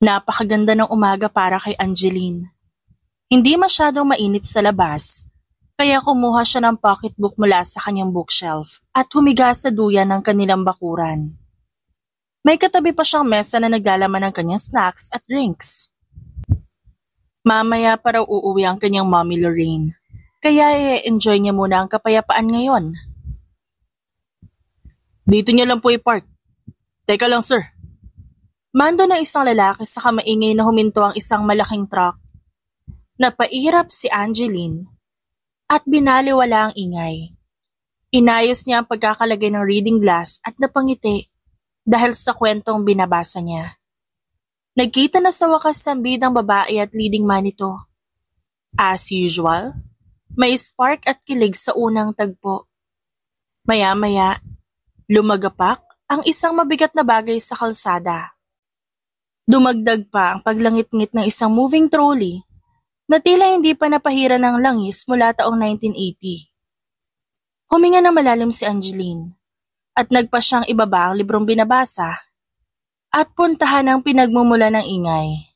Napakaganda ng umaga para kay Angeline. Hindi masyadong mainit sa labas, kaya kumuha siya ng pocketbook mula sa kanyang bookshelf at humiga sa duyan ng kanilang bakuran. May katabi pa siyang mesa na naglalaman ng kanyang snacks at drinks. Mamaya pa raw uuwi ang kanyang mommy Lorraine, kaya enjoy niya muna ang kapayapaan ngayon. Dito niya lang po i-park. Teka lang sir. Mando ng isang lalaki sa kamaingay na huminto ang isang malaking truck. Napairap si Angeline at binaliwala ang ingay. Inayos niya ang pagkakalagay ng reading glass at napangiti dahil sa kwentong binabasa niya. Nagkita na sa wakas ang bidang babae at leading man ito. As usual, may spark at kilig sa unang tagpo. Maya-maya, lumagapak ang isang mabigat na bagay sa kalsada. Dumagdag pa ang paglangit-ngit ng isang moving trolley na tila hindi pa napahira ng langis mula taong 1980. Huminga ng malalim si Angeline at nagpa siyang ibaba ang librong binabasa at puntahan ang pinagmumula ng ingay.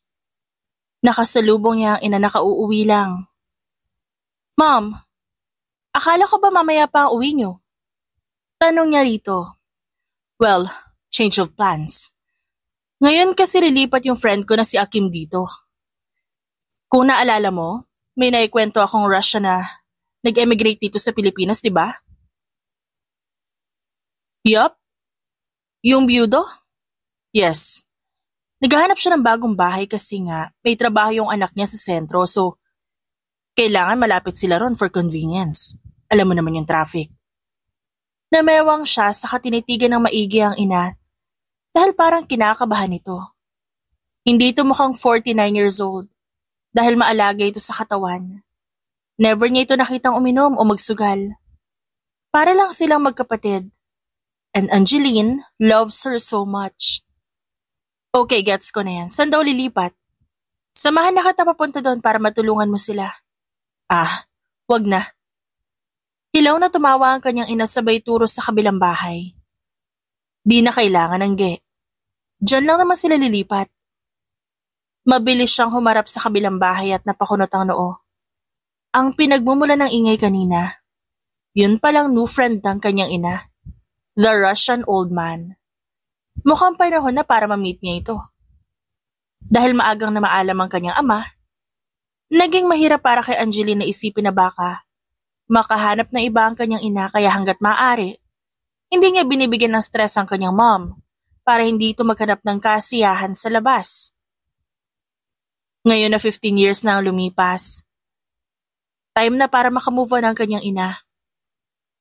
Nakasalubong niya ang ina na kauuwi lang. Mom, akala ko ba mamaya pa ang uwi niyo? Tanong niya rito. Well, change of plans. Ngayon kasi lilipat yung friend ko na si Akim dito. Kung naalala mo, may naikwento akong Russian na nag-emigrate dito sa Pilipinas, di ba? Yup. Yung byudo? Yes. Naghahanap siya ng bagong bahay kasi nga may trabaho yung anak niya sa sentro so kailangan malapit sila ron for convenience. Alam mo naman yung traffic. Namewang siya sa tinitigan ng maigi ang ina dahil parang kinakabahan ito. Hindi ito mukhang 49 years old dahil maalaga ito sa katawan. Never niya ito nakitang uminom o magsugal. Para lang silang magkapatid. And Angeline loves her so much. Okay, gets ko na yan. Saan daw lilipat? Samahan na kita papunta doon para matulungan mo sila. Wag na. Hilaw na tumawa ang kanyang ina sabay turo sa kabilang bahay. Di na kailangan ng ge. Diyan lang naman sila lilipat. Mabilis siyang humarap sa kabilang bahay at napakunot ang noo. Ang pinagmumula ng ingay kanina, yun palang new friend ng kanyang ina, the Russian old man. Mukhang panahon na para ma-meet niya ito. Dahil maagang na maalam ang kanyang ama, naging mahirap para kay Angeline na isipin na baka makahanap na iba ang kanyang ina kaya hanggat maaari, hindi niya binibigyan ng stress ang kanyang mom para hindi ito maghanap ng kasiyahan sa labas. Ngayon na 15 years na ang lumipas, time na para makamove on ang kanyang ina.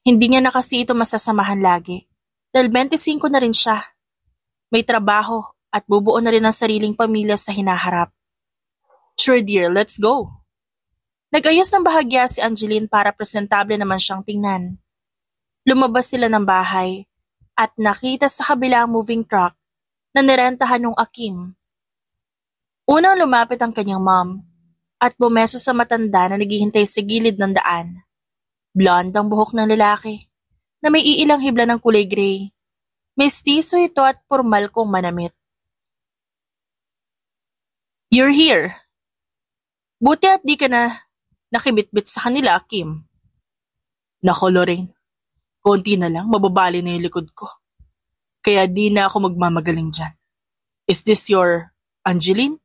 Hindi niya na kasi ito masasamahan lagi dahil 25 na rin siya. May trabaho at bubuo na rin ang sariling pamilya sa hinaharap. Sure dear, let's go. Nag-ayos ng bahagya si Angeline para presentable naman siyang tingnan. Lumabas sila ng bahay at nakita sa kabila ang moving truck na nirentahan ng Akim. Unang lumapit ang kanyang mom at bumeso sa matanda na naghihintay sa gilid ng daan. Blonde ang buhok ng lalaki na may iilang hibla ng kulay gray. Mestizo ito at formal kong manamit. You're here. Buti at di ka na nakibitbit sa kanila, Akim. Nako, Lorraine. Konti na lang, mababali na yung likod ko. Kaya di na ako magmamagaling dyan. Is this your Angeline?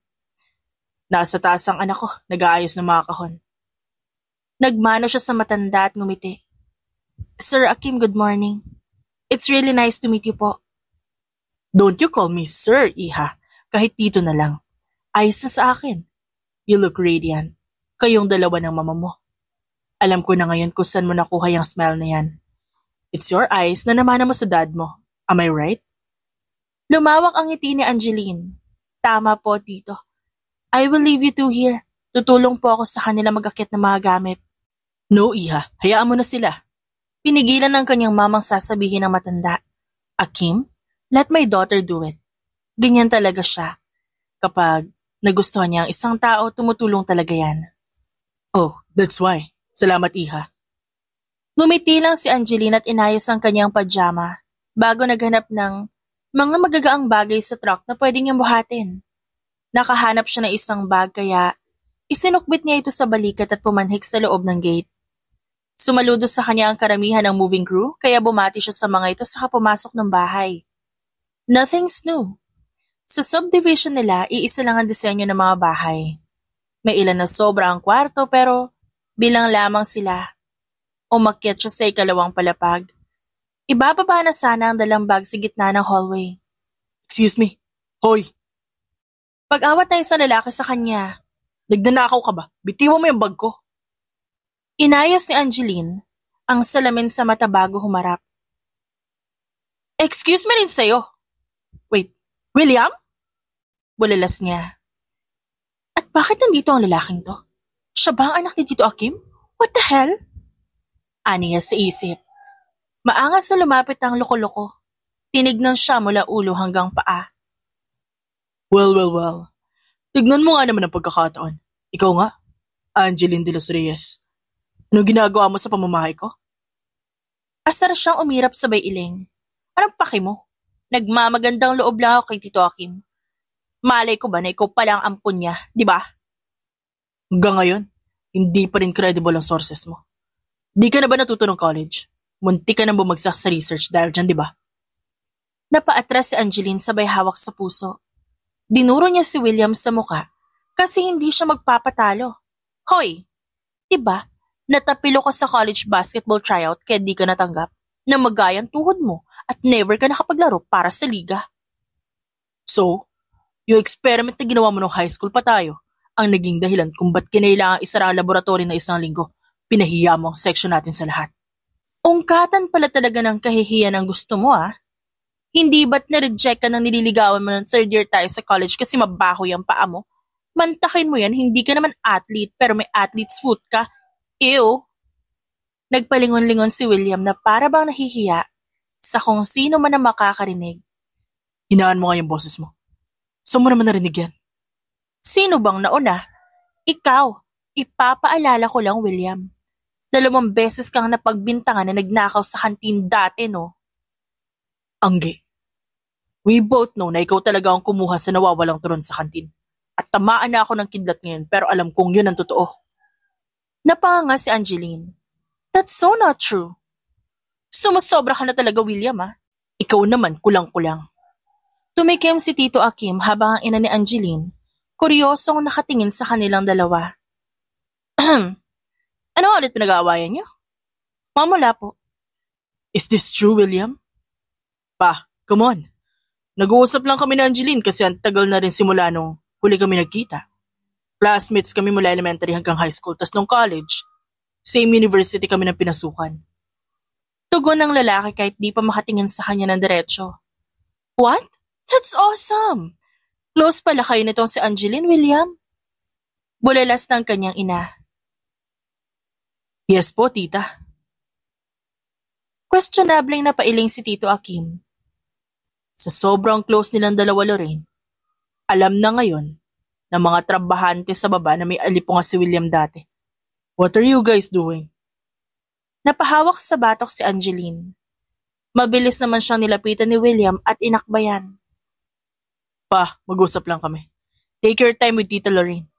Nasa taas ang anak ko, nag-aayos ng mga kahon. Nagmano siya sa matanda at ngumiti. Sir Akim, good morning. It's really nice to meet you po. Don't you call me sir, iha. Kahit dito na lang. Ayos na sa akin. You look radiant. Kayong dalawa ng mama mo. Alam ko na ngayon kung saan mo nakuha yung smile na yan. It's your eyes na namana mo sa dad mo. Am I right? Lumawak ang ngiti ni Angeline. Tama po, tito. I will leave you two here. Tutulong po ako sa kanila mag-akit ng mga gamit. No, iha. Hayaan mo na sila. Pinigilan ng kanyang mamang sasabihin ng matanda. Akim, let my daughter do it. Ganyan talaga siya. Kapag nagustuhan niya ang isang tao, tumutulong talaga yan. Oh, that's why. Salamat, iha. Ngumiti lang si Angeline at inayos ang kanyang pajama bago naghanap ng mga magagaang bagay sa truck na pwedeng niyang buhatin. Nakahanap siya ng isang bag kaya isinukbit niya ito sa balikat at pumanhik sa loob ng gate. Sumaludo sa kanya ang karamihan ng moving crew kaya bumati siya sa mga ito saka pumasok ng bahay. Nothing's new. Sa subdivision nila, iisa lang ang disenyo ng mga bahay. May ilan na sobra ang kwarto pero bilang lamang sila. Umakyat siya sa ikalawang palapag. Ibababa na sana ang dalang bag sa gitna ng hallway. Excuse me. Hoy! Pag-awat na isang lalaki sa kanya. Nagnanakaw ka ba? Bitiwan mo yung bag ko. Inayos ni Angeline ang salamin sa mata bago humarap. Excuse me rin sa'yo. Wait, William? Bulalas niya. At bakit nandito ang lalaking to? Siya ba ang anak ni Tito Akim? What the hell? Ani niya sa isip. Maangas na lumapit ang loko-loko. Tinignan siya mula ulo hanggang paa. Well. Tignan mo nga naman ang pagkakataon. Ikaw nga, Angeline de los Reyes. Ano ginagawa mo sa pamamahay ko? Asar siyang umirap sabay iling. Anong paki mo? Nagmamagandang loob lang ako kay Tito Akim. Malay ko ba na ikaw pala ang ampon niya, di ba? Hanggang ngayon, hindi pa rin credible ang sources mo. Di ka na ba natuto ng college? Munti ka nang bumagsak sa research dahil dyan, di ba? Napaatras si Angeline sabay hawak sa puso. Dinuro niya si William sa muka kasi hindi siya magpapatalo. Hoy, di ba? Natapilo ka sa college basketball tryout kaya di ka natanggap na magayang tuhod mo at never ka nakapaglaro para sa liga. So, yung experiment na ginawa mo nung high school pa tayo ang naging dahilan kung ba't kinailangang isara ang laboratory na isang linggo. Pinahiya mo ang section natin sa lahat. Ungkatan pala talaga ng kahihiyan ang gusto mo Hindi ba't na-reject ka nang nililigawan mo ng third year tayo sa college kasi mabaho yung paa mo? Mantakin mo yan, hindi ka naman athlete pero may athlete's foot ka. Ew! Nagpalingon-lingon si William na para bang nahihiya sa kung sino man ang makakarinig. Hinaan mo nga yung boses mo. Saan mo naman narinig yan? Sino bang nauna? Ikaw. Ipapaalala ko lang, William. 2 beses kang napagbintangan na nagnakaw sa kantin dati, no? Angge. We both know na ikaw talaga ang kumuha sa nawawalang turon sa kantin. At tamaan na ako ng kidlat ngayon pero alam kong yun ang totoo. Napanganga si Angeline. That's so not true. Sumusobra ka na talaga, William, Ikaw naman, kulang-kulang. Tumikim si Tito Akim habang ang ina ni Angeline, kuryosong nakatingin sa kanilang dalawa. Ano ulit pinag-aawayan niyo? Mamula po. Is this true, William? Pa, come on. Nag-uusap lang kami ni Angeline kasi ang tagal na rin simula nung huli kami nagkita. Classmates kami mula elementary hanggang high school, tas nung college, same university kami ng pinasukan. Tugon ng lalaki kahit di pa makatingin sa kanya ng diretsyo. What? That's awesome! Close pala kayo nitong si Angeline, William? Bulalas ng kanyang ina. Yes po, tita. Questionableng napailing si Tito Akim. Sa sobrang close nilang dalawa, Lorraine, alam na ngayon ng mga trabahante sa baba na may alipunga si William dati. What are you guys doing? Napahawak sa batok si Angeline. Mabilis naman siyang nilapitan ni William at inakbayan. Pa, mag-usap lang kami. Take your time with Tita Lorraine.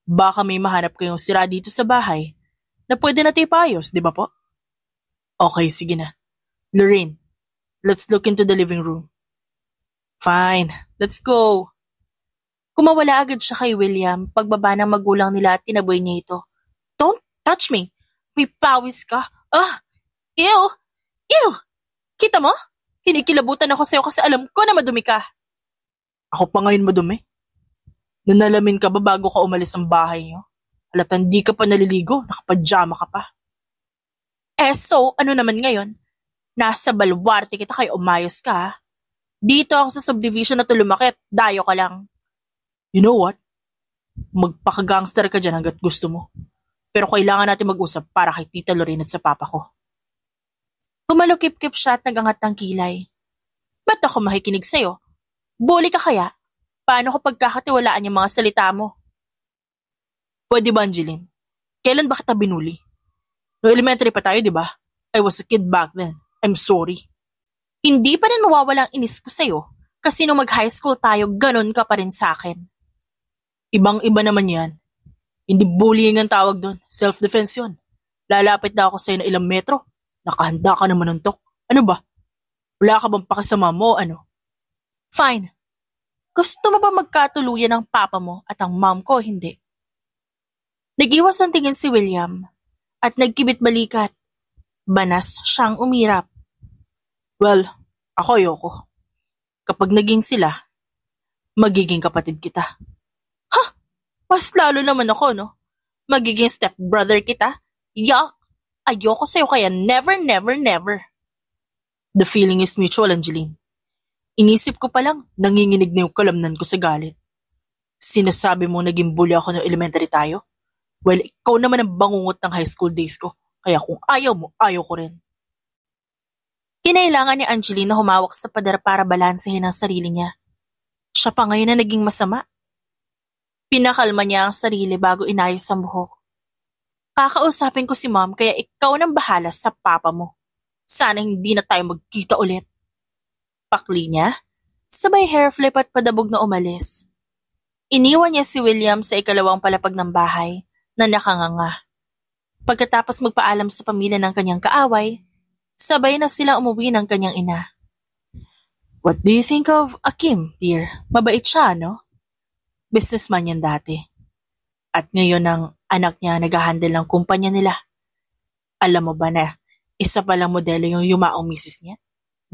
Baka may mahanap kayong sira dito sa bahay na pwede natin ipayos, di ba po? Okay, sige na. Lorraine, let's look into the living room. Fine, let's go. Kumawala agad siya kay William pagbaba ng magulang nila at tinaboy niya ito. Don't touch me! May pawis ka! Ew! Ew! Kita mo? Kinikilabutan ako sa'yo kasi alam ko na madumi ka. Ako pa ngayon madumi? Nanalamin ka ba bago ka umalis ng bahay niyo? Halatang di ka pa naliligo, nakapajama ka pa. So, ano naman ngayon? Nasa balwarte kita kaya umayos ka. Dito ako sa subdivision na tulumakit, dayo ka lang. You know what? Magpaka-gangster ka dyan hanggat gusto mo. Pero kailangan natin mag-usap para kay Tita Lorraine at sa papa ko. Pumalukip-kip siya at nagangat ng kilay. Ba't ako makikinig sa'yo? Bully ka kaya? Paano ko pagkakatiwalaan yung mga salita mo? Pwede ba, Angeline? Kailan ba kita binuli? No elementary pa tayo, di ba? I was a kid back then. I'm sorry. Hindi pa rin mawawala ang inis ko sa'yo kasi nung mag-high school tayo, ganun ka pa rin sa'kin. Ibang-iba naman yan. Hindi bullying ang tawag doon. Self-defense yun. Lalapit na ako sa'yo ng ilang metro. Nakahanda ka naman manuntok. Ano ba? Wala ka bang pakisama mo o ano? Fine. Gusto mo ba magkatuluyan ng papa mo at ang mom ko hindi? Nag-iwas ang tingin si William at nagkibit balikat. Banas siyang umirap. Well, ako ayoko. Kapag naging sila, magiging kapatid kita. Mas lalo naman ako, no? Magiging stepbrother kita? Yuck! Ayoko sa'yo kaya never, never, never. The feeling is mutual, Angeline. Inisip ko pa lang, nanginginig na yung kalamnan ko sa galit. Sinasabi mo naging bully ako ng elementary tayo? Well, ikaw naman ang bangungot ng high school days ko, kaya kung ayaw mo, ayaw ko rin. Kinailangan ni Angeline na humawak sa pader para balansehin ang sarili niya. Siya pa ngayon na naging masama. Pinakalma niya ang sarili bago inayos ang buhok. Kakausapin ko si mom kaya ikaw nang bahala sa papa mo. Sana hindi na tayo magkita ulit. Pakli niya, sabay hair flip at padabog na umalis. Iniwan niya si William sa ikalawang palapag ng bahay na nakanganga. Pagkatapos magpaalam sa pamilya ng kanyang kaaway, sabay na sila umuwi ng kanyang ina. What do you think of Akim, dear? Mabait siya, no? Businessman yan dati. At ngayon ang anak niya nag-handle ng kumpanya nila. Alam mo ba na isa palang modelo yung yumaong misis niya?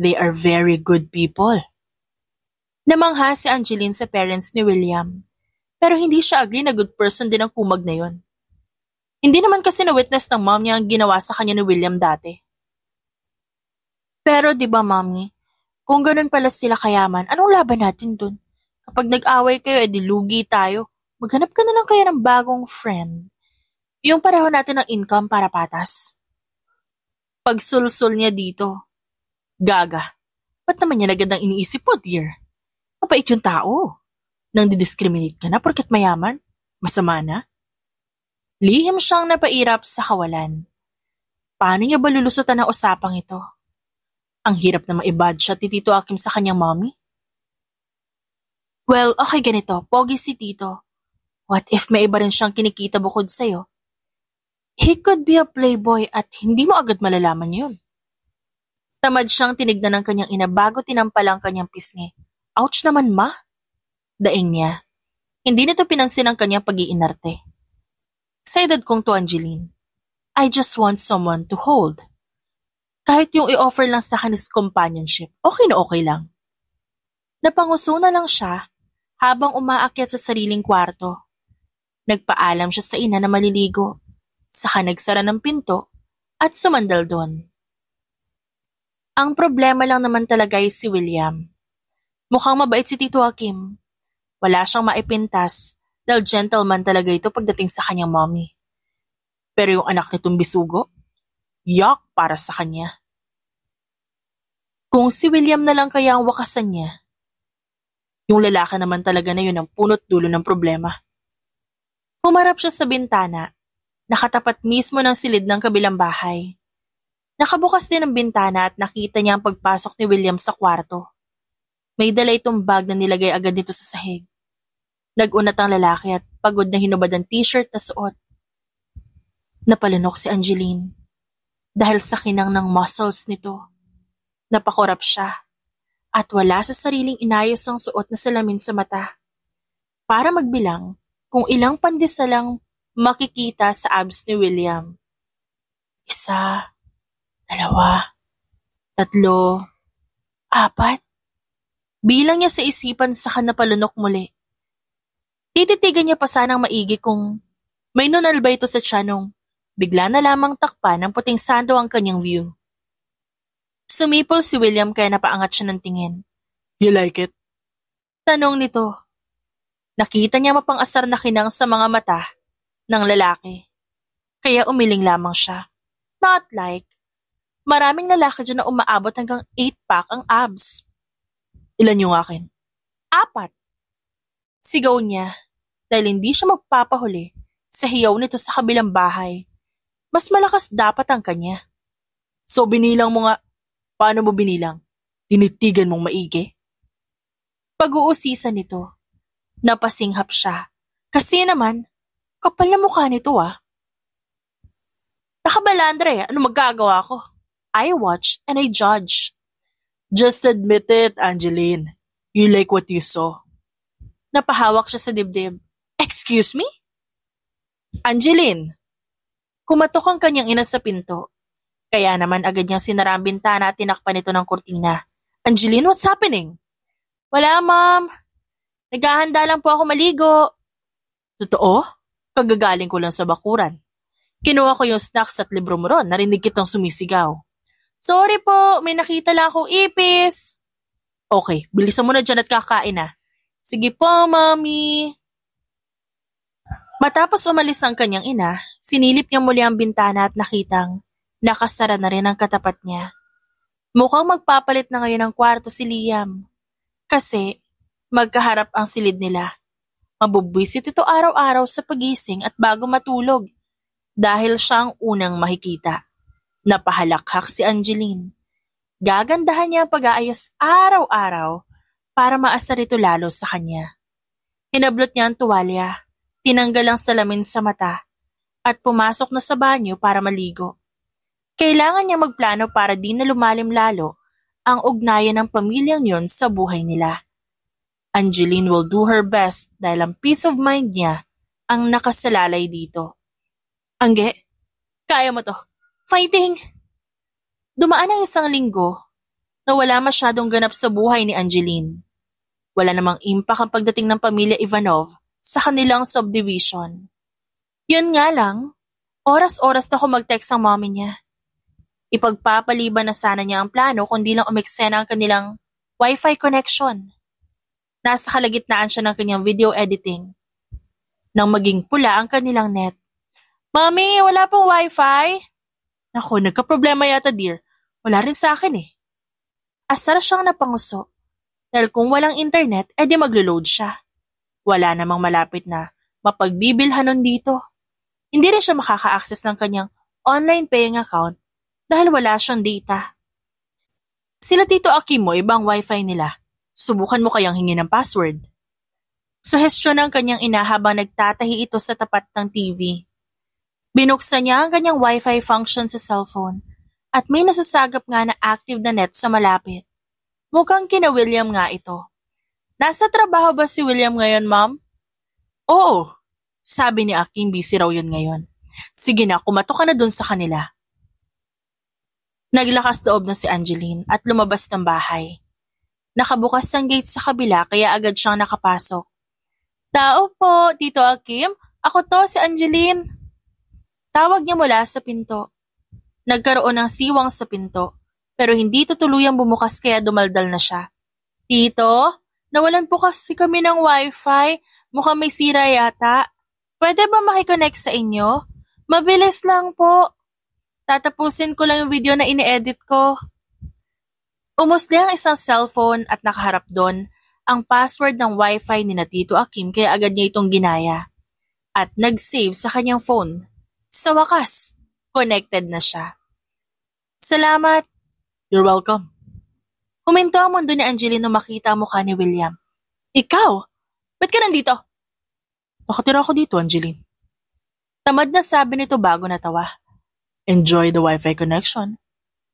They are very good people. Namangha si Angeline sa parents ni William, pero hindi siya agree na good person din ang kumag na yon. Hindi naman kasi na-witness ng mom niya ang ginawa sa kanya ni William dati. Pero di ba mommy, kung ganun pala sila kayaman, anong laban natin dun? Kapag nag-away kayo, edi lugi tayo. Maghanap ka na lang kaya ng bagong friend. Yung pareho natin ng income para patas. Pagsulsul niya dito. Gaga. Ba't naman niya agad ang iniisip mo, dear? Mabait yung tao. Nang didiscriminate ka na porket mayaman? Masama na? Lihim siyang napairap sa kawalan. Paano niya ba lulusutan ang usapang ito? Ang hirap na maibad siya ni Tito Akim sa kanyang mommy. Well, okay ganito. Pogi si Tito. What if may iba rin siyang kinikita bukod sa'yo? He could be a playboy at hindi mo agad malalaman yun. Tamad siyang tinignan ng kanyang ina bago tinampal ang kanyang pisngi. Ouch naman, ma! Daing niya. Hindi nito pinansin ang kanyang pag-iinarte. Sa edad kong to, Angeline, I just want someone to hold. Kahit yung i-offer lang sa akin is companionship, okay na okay lang. Napanguso na lang siya habang umaakyat sa sariling kwarto. Nagpaalam siya sa ina na maliligo, saka nagsara ng pinto at sumandal doon. Ang problema lang naman talaga ay si William. Mukhang mabait si Tito Akim. Wala siyang maipintas dahil gentleman talaga ito pagdating sa kanyang mommy. Pero yung anak nitong bisugo, yuck para sa kanya. Kung si William na lang kaya ang wakasan niya, yung lalaki naman talaga na yun ang punot dulo ng problema. Humarap siya sa bintana, nakatapat mismo ng silid ng kabilang bahay. Nakabukas din ang bintana at nakita niya ang pagpasok ni William sa kwarto. May dala itong bag na nilagay agad dito sa sahig. Nag-unat ang lalaki at pagod na hinubad ang t-shirt na suot. Napalunok si Angeline dahil sa kinang ng muscles nito. Napakurap siya at wala sa sariling inayos ang suot na salamin sa mata. Para magbilang kung ilang pandisalang makikita sa abs ni William. 1, 2, 3, 4. Bilang niya sa isipan saka napalunok muli. Tititigan niya pa sanang maigi kung may nunal ba ito sa tiyanong bigla na lamang takpan ng puting sando ang kanyang view. Sumipol si William kaya napaangat siya ng tingin. You like it? Tanong nito. Nakita niya mapang-asar na kinang sa mga mata ng lalaki. Kaya umiling lamang siya. Not like. Maraming lalaki dyan na umaabot hanggang 8-pack ang abs. Ilan yung akin? 4. Sigaw niya dahil hindi siya magpapahuli sa hiyaw nito sa kabilang bahay. Mas malakas dapat ang kanya. So binilang mo nga. Paano mo binilang? Tinitigan mong maigi? Pag-uusisa nito, napasinghap siya Kasi naman, kapal na mukha nito ah. Nakabalandre, ano magagawa ko? I watch and I judge. Just admit it, Angeline. You like what you saw. Napahawak siya sa dibdib. Excuse me? Angeline! Kumatok ang kanyang ina sa pinto. Kaya naman agad niyang sinara ang bintana at tinakpan ito ng kurtina. Angeline, what's happening? Wala, ma'am. Naghahanda lang po ako maligo. Totoo? Kagagaling ko lang sa bakuran. Kinuha ko yung snacks at libro mo ron. Narinig kitang sumisigaw. Sorry po, may nakita lang akong ipis. Okay, bilisan mo na dyan at kakain na. Sige po, mami. Matapos umalis ang kanyang ina, sinilip niya muli ang bintana at nakitang nakasara na rin ang katapat niya. Mukhang magpapalit na ngayon ng kwarto si Liam. Kasi magkaharap ang silid nila. Mabubwisit ito araw-araw sa pagising at bago matulog dahil siya ang unang makikita. Napahalakhak si Angeline. Gagandahan niya ang pag-aayos araw-araw para maasar ito lalo sa kanya. Hinablot niya ang tuwalya, tinanggal ang salamin sa mata at pumasok na sa banyo para maligo. Kailangan niya magplano para di na lumalim lalo ang ugnayan ng pamilyang yon sa buhay nila. Angeline will do her best dahil ang peace of mind niya ang nakasalalay dito. Angge, kaya mo to. Fighting! Dumaan ang isang linggo na wala masyadong ganap sa buhay ni Angeline. Wala namang impact ang pagdating ng pamilya Ivanov sa kanilang subdivision. Yun nga lang, oras-oras na ako mag-text ang mommy niya. Ipagpapaliban na sana niya ang plano kundi lang umeksena ang kanilang Wi-Fi connection. Nasa kalagitnaan siya ng kanyang video editing. Nang maging pula ang kanilang net. Mommy, wala pong Wi-Fi? Naku, nagka-problema yata dear. Wala rin sa akin eh. Asar siyang napanguso. Dahil kung walang internet, edi maglo-load siya. Wala namang malapit na mapagbibilhan nun dito. Hindi rin siya makaka-access ng kanyang online paying account dahil wala siyang data. Sila Tito Akim mo, ibang wifi nila. Subukan mo kayang hingi ng password. Suhestyon ng kanyang ina habang nagtatahi ito sa tapat ng TV. Binuksan niya ang kanyang wifi function sa cellphone at may nasasagap nga na active na net sa malapit. Mukhang kina William nga ito. Nasa trabaho ba si William ngayon, ma'am? Oo, sabi ni Aking busy raw yun ngayon. Sige na, kumatok ka na dun sa kanila. Naglakas loob na si Angeline at lumabas ng bahay. Nakabukas ang gate sa kabila kaya agad siyang nakapasok. Tao po, Tito Akim. Ako to, si Angeline. Tawag niya mula sa pinto. Nagkaroon ng siwang sa pinto, pero hindi tutuluyang bumukas kaya dumaldal na siya. Tito, nawalan po kasi kami ng wifi. Mukhang may sira yata. Pwede ba makiconnect sa inyo? Mabilis lang po. Tatapusin ko lang yung video na ini-edit ko. Umusli ang isang cellphone at nakaharap doon ang password ng wifi ni na Tito Akim kaya agad niya itong ginaya. At nag-save sa kanyang phone. Sa wakas, connected na siya. Salamat. You're welcome. Huminto ang mundo ni Angeline nung makita ang mukha ni William. Ikaw? Ba't ka nandito? Nakatira ako dito, Angeline. Tamad na sabi nito bago natawa. Enjoy the wifi connection.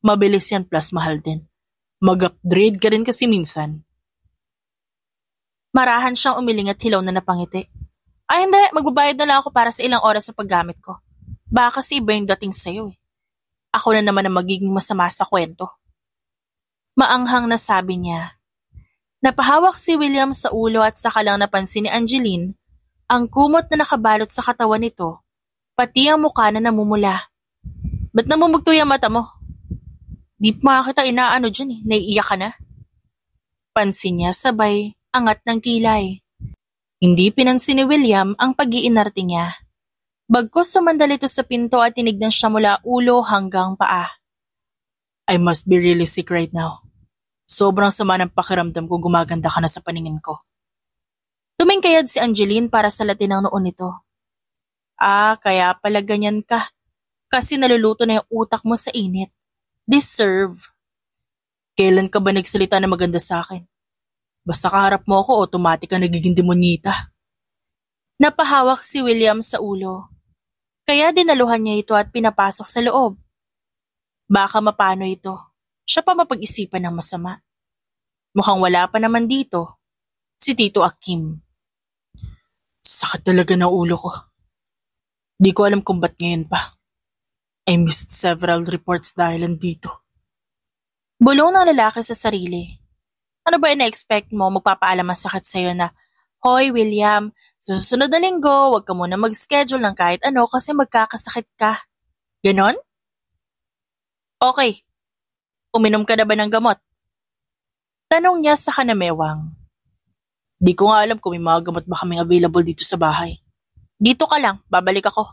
Mabilis yan plus mahal din. Mag-upgrade ka rin kasi minsan. Marahan siyang umiling at hilaw na napangiti. Ay hindi, magbabayad na lang ako para sa ilang oras sa paggamit ko. Baka kasi iba yung dating sa'yo eh. Ako na naman ang magiging masama sa kwento. Maanghang na sabi niya. Napahawak si William sa ulo at saka lang napansin ni Angeline ang kumot na nakabalot sa katawan nito, pati ang mukha na namumula. Ba't namumugto yung mata mo? Di pa kita inaano dyan eh, naiiyak ka na. Pansin niya sabay angat ng kilay. Hindi pinansin ni William ang pag-iinarte niya. Bagkus sumandal ito sa pinto at tinignan siya mula ulo hanggang paa. I must be really sick right now. Sobrang sama ng pakiramdam ko, gumaganda ka na sa paningin ko. Tumingkayad si Angeline para sa latin ng noon nito. Kaya pala ganyan ka. Kasi naluluto na yung utak mo sa init. Deserve. Kailan ka ba nagsalita na maganda sa akin? Basta kaharap mo ako, automatic ka nagiging demonyita. Napahawak si William sa ulo, kaya dinaluhan niya ito at pinapasok sa loob. Baka mapano ito, siya pa mapag-isipan ng masama. Mukhang wala pa naman dito, si Tito Akim. Sakit talaga ng ulo ko. Di ko alam kung ba't ngayon pa. I missed several reports dahil dito. Bulong ng lalaki sa sarili. Ano ba ina-expect mo magpapaalam ang sakit sa'yo na, Hoy William, sa susunod na linggo, huwag ka muna mag-schedule ng kahit ano kasi magkakasakit ka. Ganon? Okay. Uminom ka na ba ng gamot? Tanong niya sa kanamewang. Di ko nga alam kung may mga gamot ba kaming available dito sa bahay. Dito ka lang, babalik ako.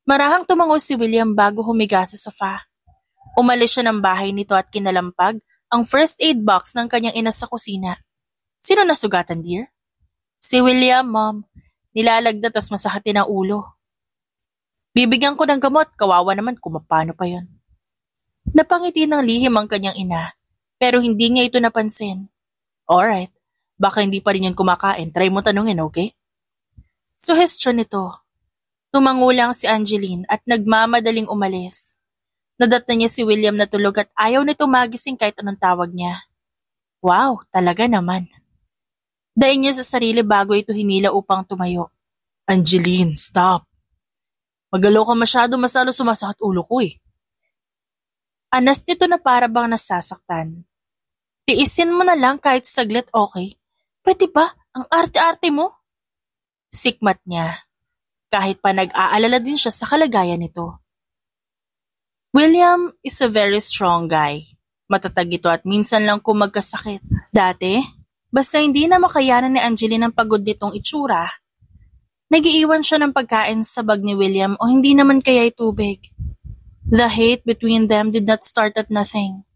Marahang tumango si William bago humiga sa sofa. Umalis siya ng bahay nito at kinalampag ang first aid box ng kanyang ina sa kusina. Sino nasugatan, dear? Si William, Mom. Nilalagdat tas masakitin ang ulo. Bibigyan ko ng gamot, kawawa naman kung mapano pa yon. Napangiti ng lihim ang kanyang ina, pero hindi niya ito napansin. Alright, baka hindi pa rin yan kumakain, try mo tanungin, okay? Suhestyon nito. Tumangulang si Angeline at nagmamadaling umalis. Nadatna niya si William na tulog at ayaw nito magising kahit anong tawag niya. Wow, talaga naman. Daing niya sa sarili bago ito hinila upang tumayo. Angeline, stop. Magalaw ka masyado, masalo sumasakit ulo ko eh. Anas nito na para bang nasasaktan. Tiisin mo na lang kahit saglit, okay? Pwede ba? Ang arte-arte mo? Sikmat niya. Kahit pa nag-aalala din siya sa kalagayan nito. William is a very strong guy. Matatag ito at minsan lang kung magkasakit. Dati, basta hindi na makayanan ni Angeline ang pagod nitong itsura, nag-iiwan siya ng pagkain sa bag ni William o hindi naman kaya'y tubig. The hate between them did not start at nothing.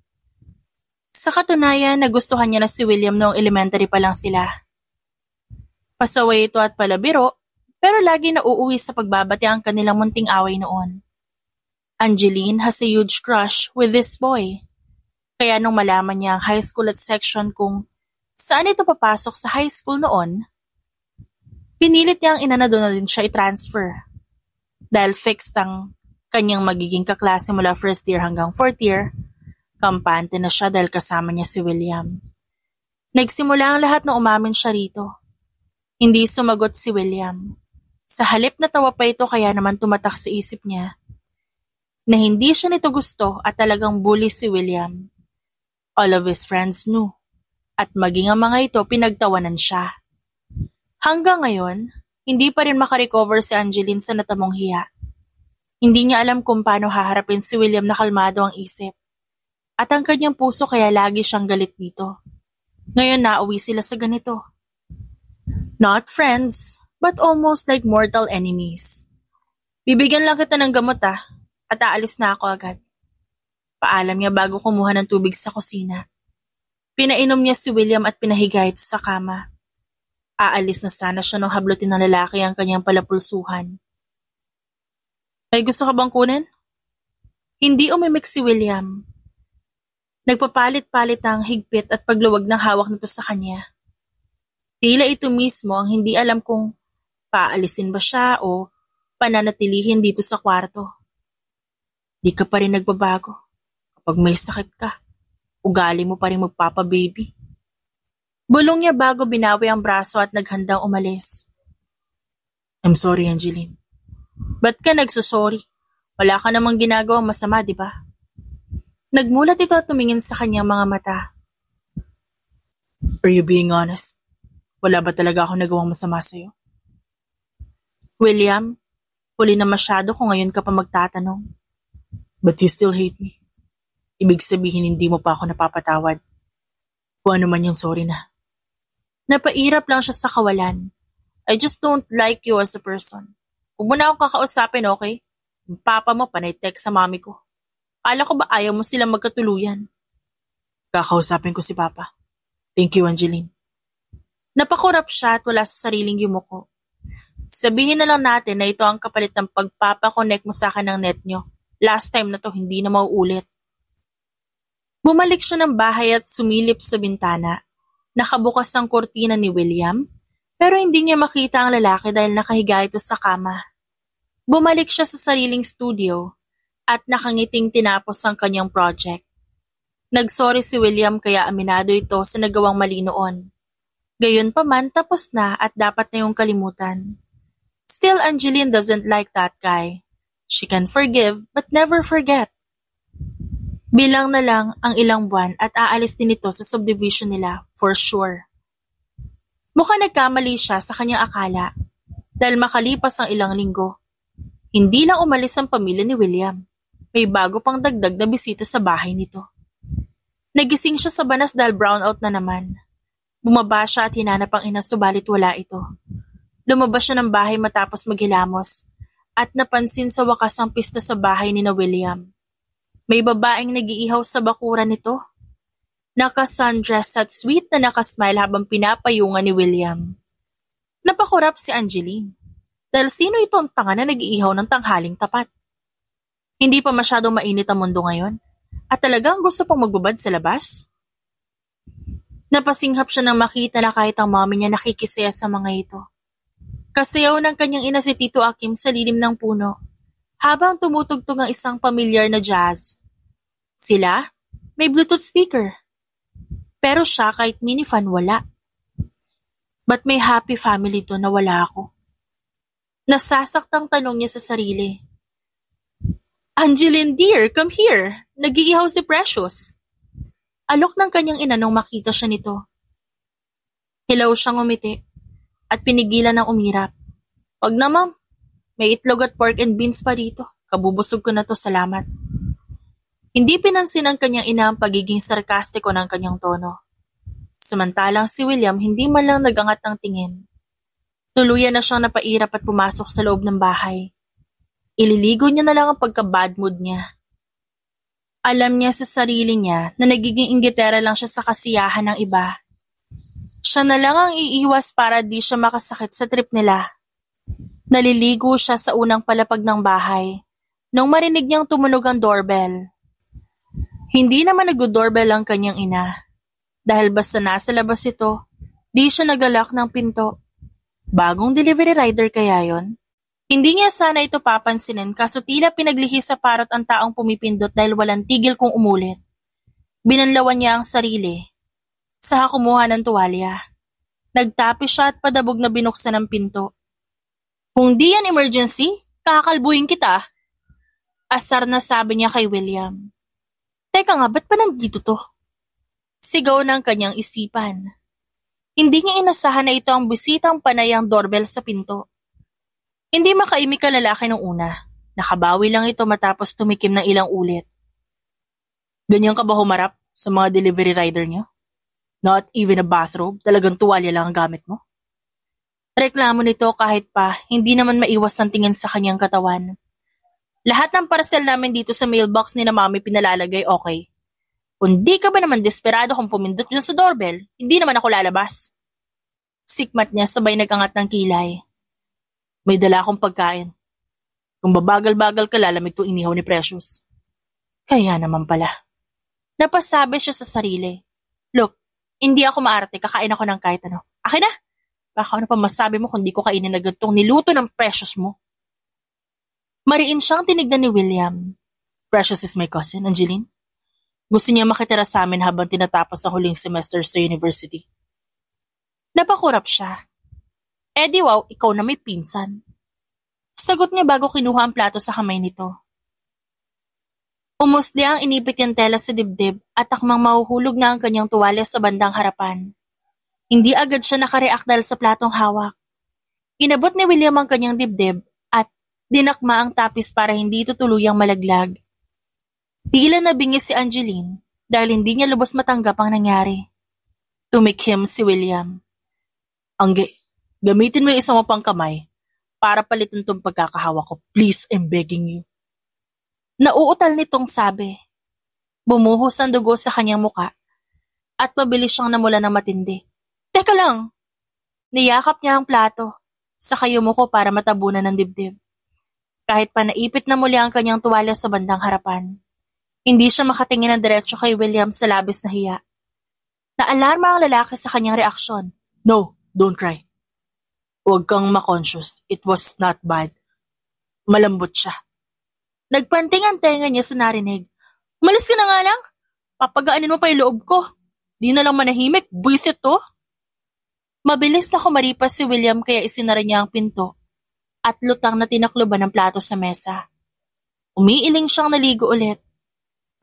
Sa katunayan, nagustuhan niya na si William noong elementary pa lang sila. Pasaway ito at palabiro, pero lagi na uuwi sa pagbabati ang kanilang munting away noon. Angeline has a huge crush with this boy. Kaya nung malaman niya ang high school at section kung saan ito papasok sa high school noon, pinilit niya ang ina na doon na din siya i-transfer. Dahil fixed ang kanyang magiging kaklase mula first year hanggang fourth year, kampante na siya dahil kasama niya si William. Nagsimula ang lahat nung umamin siya rito. Hindi sumagot si William. Sa halip na tawa pa ito kaya naman tumatak sa isip niya na hindi siya nito gusto at talagang bully si William. All of his friends knew at maging ang mga ito pinagtawanan siya. Hanggang ngayon, hindi pa rin makarecover si Angeline sa natamong hiya. Hindi niya alam kung paano haharapin si William na kalmado ang isip. At ang kanyang puso kaya lagi siyang galit dito. Ngayon nauwi sila sa ganito. Not friends, but almost like mortal enemies. Bibigyan lang kita ng gamot at aalis na ako agad. Paalam niya bago kumuha ng tubig sa kusina. Pinainom niya si William at pinahiga ito sa kama. Aalis na sana siya nung hablutin ng lalaki ang kanyang palapulsuhan. May gusto ka bang kunin? Hindi umimik si William. Nagpapalit-palit ang higpit at pagluwag ng hawak nito sa kanya. Tila ito mismo ang hindi alam kung paalisin ba siya o pananatilihin dito sa kwarto. Di ka pa rin nagbabago. Kapag may sakit ka, ugali mo pa rin magpapa-baby. Bulong niya bago binawi ang braso at naghandang umalis. I'm sorry, Angeline. Ba't ka nagsusorry? Wala ka namang ginagawang masama, di ba? Nagmulat ito at tumingin sa kanyang mga mata. Are you being honest? Wala ba talaga ako nagawang masama sa'yo? William, huli na masyado kung ngayon ka pa magtatanong. But you still hate me. Ibig sabihin hindi mo pa ako napapatawad. Kung ano man yung sorry na. Napairap lang siya sa kawalan. I just don't like you as a person. Huwag mo na akong kakausapin, okay? Yung papa mo panay-text sa mami ko. Akala ko ba ayaw mo silang magkatuluyan? Kakausapin ko si Papa. Thank you, Angeline. Napakurap siya at wala sa sariling yumuko. Sabihin na lang natin na ito ang kapalit ng pagpapakonect mo sa akin ng net nyo. Last time na to, hindi na mauulit. Bumalik siya ng bahay at sumilip sa bintana. Nakabukas ang kurtina ni William. Pero hindi niya makita ang lalaki dahil nakahiga ito sa kama. Bumalik siya sa sariling studio at nakangiting tinapos ang kanyang project. Nagsorry si William kaya aminado ito sa nagawang mali noon. Gayunpaman tapos na at dapat na yung kalimutan. Still, Angeline doesn't like that guy. She can forgive but never forget. Bilang na lang ang ilang buwan at aalis din ito sa subdivision nila for sure. Mukhang nagkamali siya sa kanyang akala dahil makalipas ang ilang linggo. Hindi lang umalis ang pamilya ni William. May bago pang dagdag na bisita sa bahay nito. Nagising siya sa banas dahil brownout na naman. Bumaba siya at hinanap ang ina subalit wala ito. Lumabas siya ng bahay matapos maghilamos at napansin sa wakas ang pista sa bahay ni na William. May babaeng nag-iihaw sa bakuran nito. Naka-sundress at sweet na nakasmile habang pinapayungan ni William. Napakurap si Angeline dahil sino itong tanga na nag-iihaw ng tanghaling tapat. Hindi pa masyadong mainit ang mundo ngayon at talagang gusto pang magbabad sa labas. Napasinghap siya nang makita na kahit ang mami niya nakikisaya sa mga ito. Kasayaw ng kanyang ina si Tito Akim sa lilim ng puno habang tumutugtog ang isang pamilyar na jazz. Sila, may Bluetooth speaker. Pero siya kahit minifan wala. Ba't may happy family to na wala ako? Nasasaktang tanong niya sa sarili. Angeline dear, come here. Nag-iihaw si Precious. Alok ng kanyang ina nung makita siya nito. Hilaw siyang umiti at pinigilan ng umirap. Wag na ma'am, may itlog at pork and beans pa dito. Kabubusog ko na to, salamat. Hindi pinansin ang kanyang ina ang pagiging sarkastiko ng kanyang tono. Samantalang si William hindi man lang nagangat ng tingin. Tuluyan na siyang napairap at pumasok sa loob ng bahay. Ililigo niya na lang ang pagka-bad mood niya. Alam niya sa sarili niya na nagiging inggitera lang siya sa kasiyahan ng iba. Siya na lang ang iiwas para di siya makasakit sa trip nila. Naliligo siya sa unang palapag ng bahay nung marinig niyang tumunog ang doorbell. Hindi naman nag-doorbell ang kanyang ina. Dahil basta nasa labas ito, di siya nagalak ng pinto. Bagong delivery rider kaya yon? Hindi niya sana ito papansinin kaso tila pinaglihi sa parot ang taong pumipindot dahil walang tigil kung umulit. Binanlawan niya ang sarili. Saka kumuha ng tuwalya. Nagtapi siya at padabog na binuksan ang pinto. Kung di yan emergency, kakalbuhin kita. Asar na sabi niya kay William. Teka nga, ba't pa nandito to? Sigaw ng kanyang isipan. Hindi niya inasahan na ito ang bisitang panayang doorbell sa pinto. Hindi makaimik ang lalaki nung una. Nakabawi lang ito matapos tumikim ng ilang ulit. Ganyan ka ba humarap sa mga delivery rider niyo? Not even a bathrobe, talagang tuwalya lang ang gamit mo? Reklamo nito kahit pa hindi naman maiwas ang tingin sa kanyang katawan. Lahat ng parcel namin dito sa mailbox ni na mami pinalalagay okay. Kung di ka ba naman desperado kung pumindot dyan sa doorbell, hindi naman ako lalabas. Sikmat niya sabay nagangat ng kilay. May dala akong pagkain. Kung babagal-bagal ka lalamig to inihaw ni Precious. Kaya naman pala. Napasabi siya sa sarili. Look, hindi ako maarte, kakain ako ng kahit ano. Akin na! Baka ano pa masabi mo kung di ko kainin na gantong niluto ng Precious mo. Mariin siyang tinignan ni William. Precious is my cousin, Angeline. Gusto niya makitira sa amin habang tinatapos ang huling semester sa university. Napakurap siya. Di wow, ikaw na may pinsan. Sagot niya bago kinuha ang plato sa kamay nito. Umusli ang inipit yung tela sa dibdib at akmang mahuhulog na ang kanyang tuwalya sa bandang harapan. Hindi agad siya nakareact dahil sa platong hawak. Inabot ni William ang kanyang dibdib at dinakma ang tapis para hindi ito tuluyang malaglag. Tila nabingis si Angeline dahil hindi niya lubos matanggap ang nangyari. Tumikhim si William. Gamitin mo yung isang mo pang kamay para palitan tong pagkakahawa ko. Please, I'm begging you. Nauutal nitong sabi. Bumuhos ang dugo sa kanyang muka at mabilis siyang namula ng matindi. Teka lang! Niyakap niya ang plato sa yumuko para matabunan ng dibdib. Kahit pa naipit na muli ang kanyang tuwalya sa bandang harapan. Hindi siya makatingin ng diretso kay William sa labis na hiya. Naalarma ang lalaki sa kanyang reaksyon. No, don't cry. Huwag kang ma-conscious. It was not bad. Malambot siya. Nagpanting ang tenga niya sa narinig. Umalis ka na nga lang. Papagaanin mo pa yung loob ko. Di na lang manahimik. Buisit to. Mabilis na kumaripas si William kaya isinara niya ang pinto at lutang na tinakluban ng plato sa mesa. Umiiling siyang naligo ulit.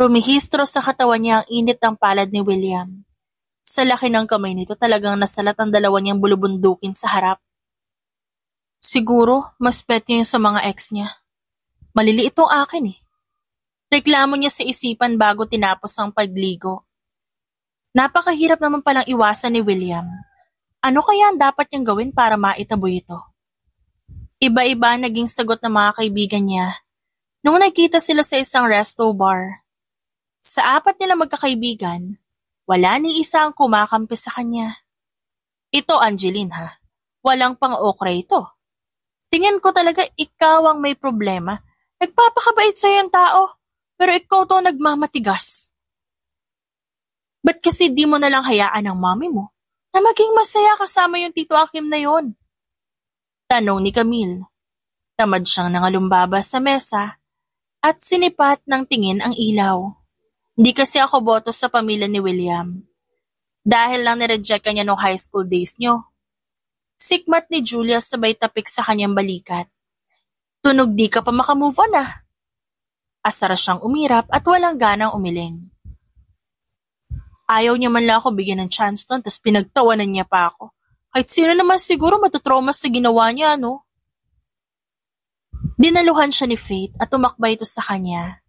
Rumihistro sa katawan niya ang init ng palad ni William. Sa laki ng kamay nito talagang nasalat ang dalawa niyang bulubundukin sa harap. Siguro, mas pet niya yung sa mga ex niya. Maliliit itong akin eh. Reklamo niya sa isipan bago tinapos ang pagligo. Napakahirap naman palang iwasan ni William. Ano kaya ang dapat niyang gawin para maitaboy ito? Iba-iba naging sagot ng mga kaibigan niya nung nakita sila sa isang resto bar. Sa 4 nila magkakaibigan, wala ni isa ang kumakampi sa kanya. Ito, Angeline ha. Walang pang-okra ito. Tingin ko talaga ikaw ang may problema. Nagpapakabait sa'yo yung tao, pero ikaw to nagmamatigas. Ba't kasi di mo nalang hayaan ang mami mo na maging masaya kasama yung Tito Akim na yon? Tanong ni Camille. Tamad siyang nangalumbaba sa mesa at sinipat ng tingin ang ilaw. Hindi kasi ako boto sa pamilya ni William. Dahil lang nireject ka niya noong high school days niyo. Sikmat ni Julia sabay tapik sa kanyang balikat. Tunog di ka pa makamove on ah. Asara siyang umirap at walang ganang umiling. Ayaw niya man lang ako bigyan ng chance doon, tas pinagtawanan niya pa ako. Kahit sino naman siguro matutrauma sa ginawa niya, no? Dinaluhan siya ni Faith at tumakbay ito sa kanya.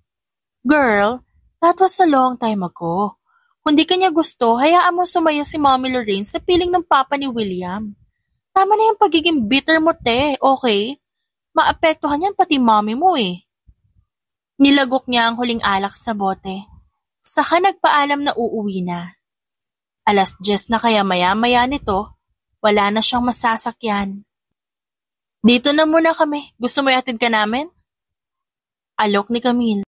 Girl, that was a long time ago. Kung di ka niya gusto, hayaan mo sumaya si Mommy Lorraine sa piling ng papa ni William. Tama na yung pagiging bitter mo, te, okay? Maapektuhan yan pati mommy mo eh. Nilagok niya ang huling alak sa bote. Saka nagpaalam na uuwi na. 10:00 na kaya maya-maya nito, wala na siyang masasakyan. Dito na muna kami. Gusto mo iatid ka namin? Alok ni Camille.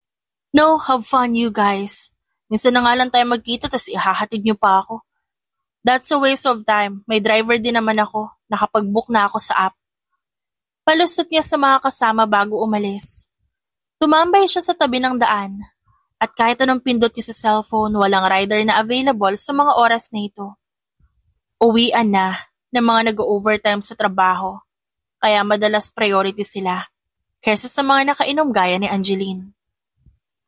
No, have fun you guys. Minsan na nga lang tayo magkita tas ihahatid niyo pa ako. That's a waste of time. May driver din naman ako. Nakapag-book na ako sa app. Palusot niya sa mga kasama bago umalis. Tumambay siya sa tabi ng daan. At kahit anong pindot niya sa cellphone, walang rider na available sa mga oras na ito. Uwian na ng mga nag-overtime sa trabaho. Kaya madalas priority sila. Kaysa sa mga nakainom gaya ni Angeline.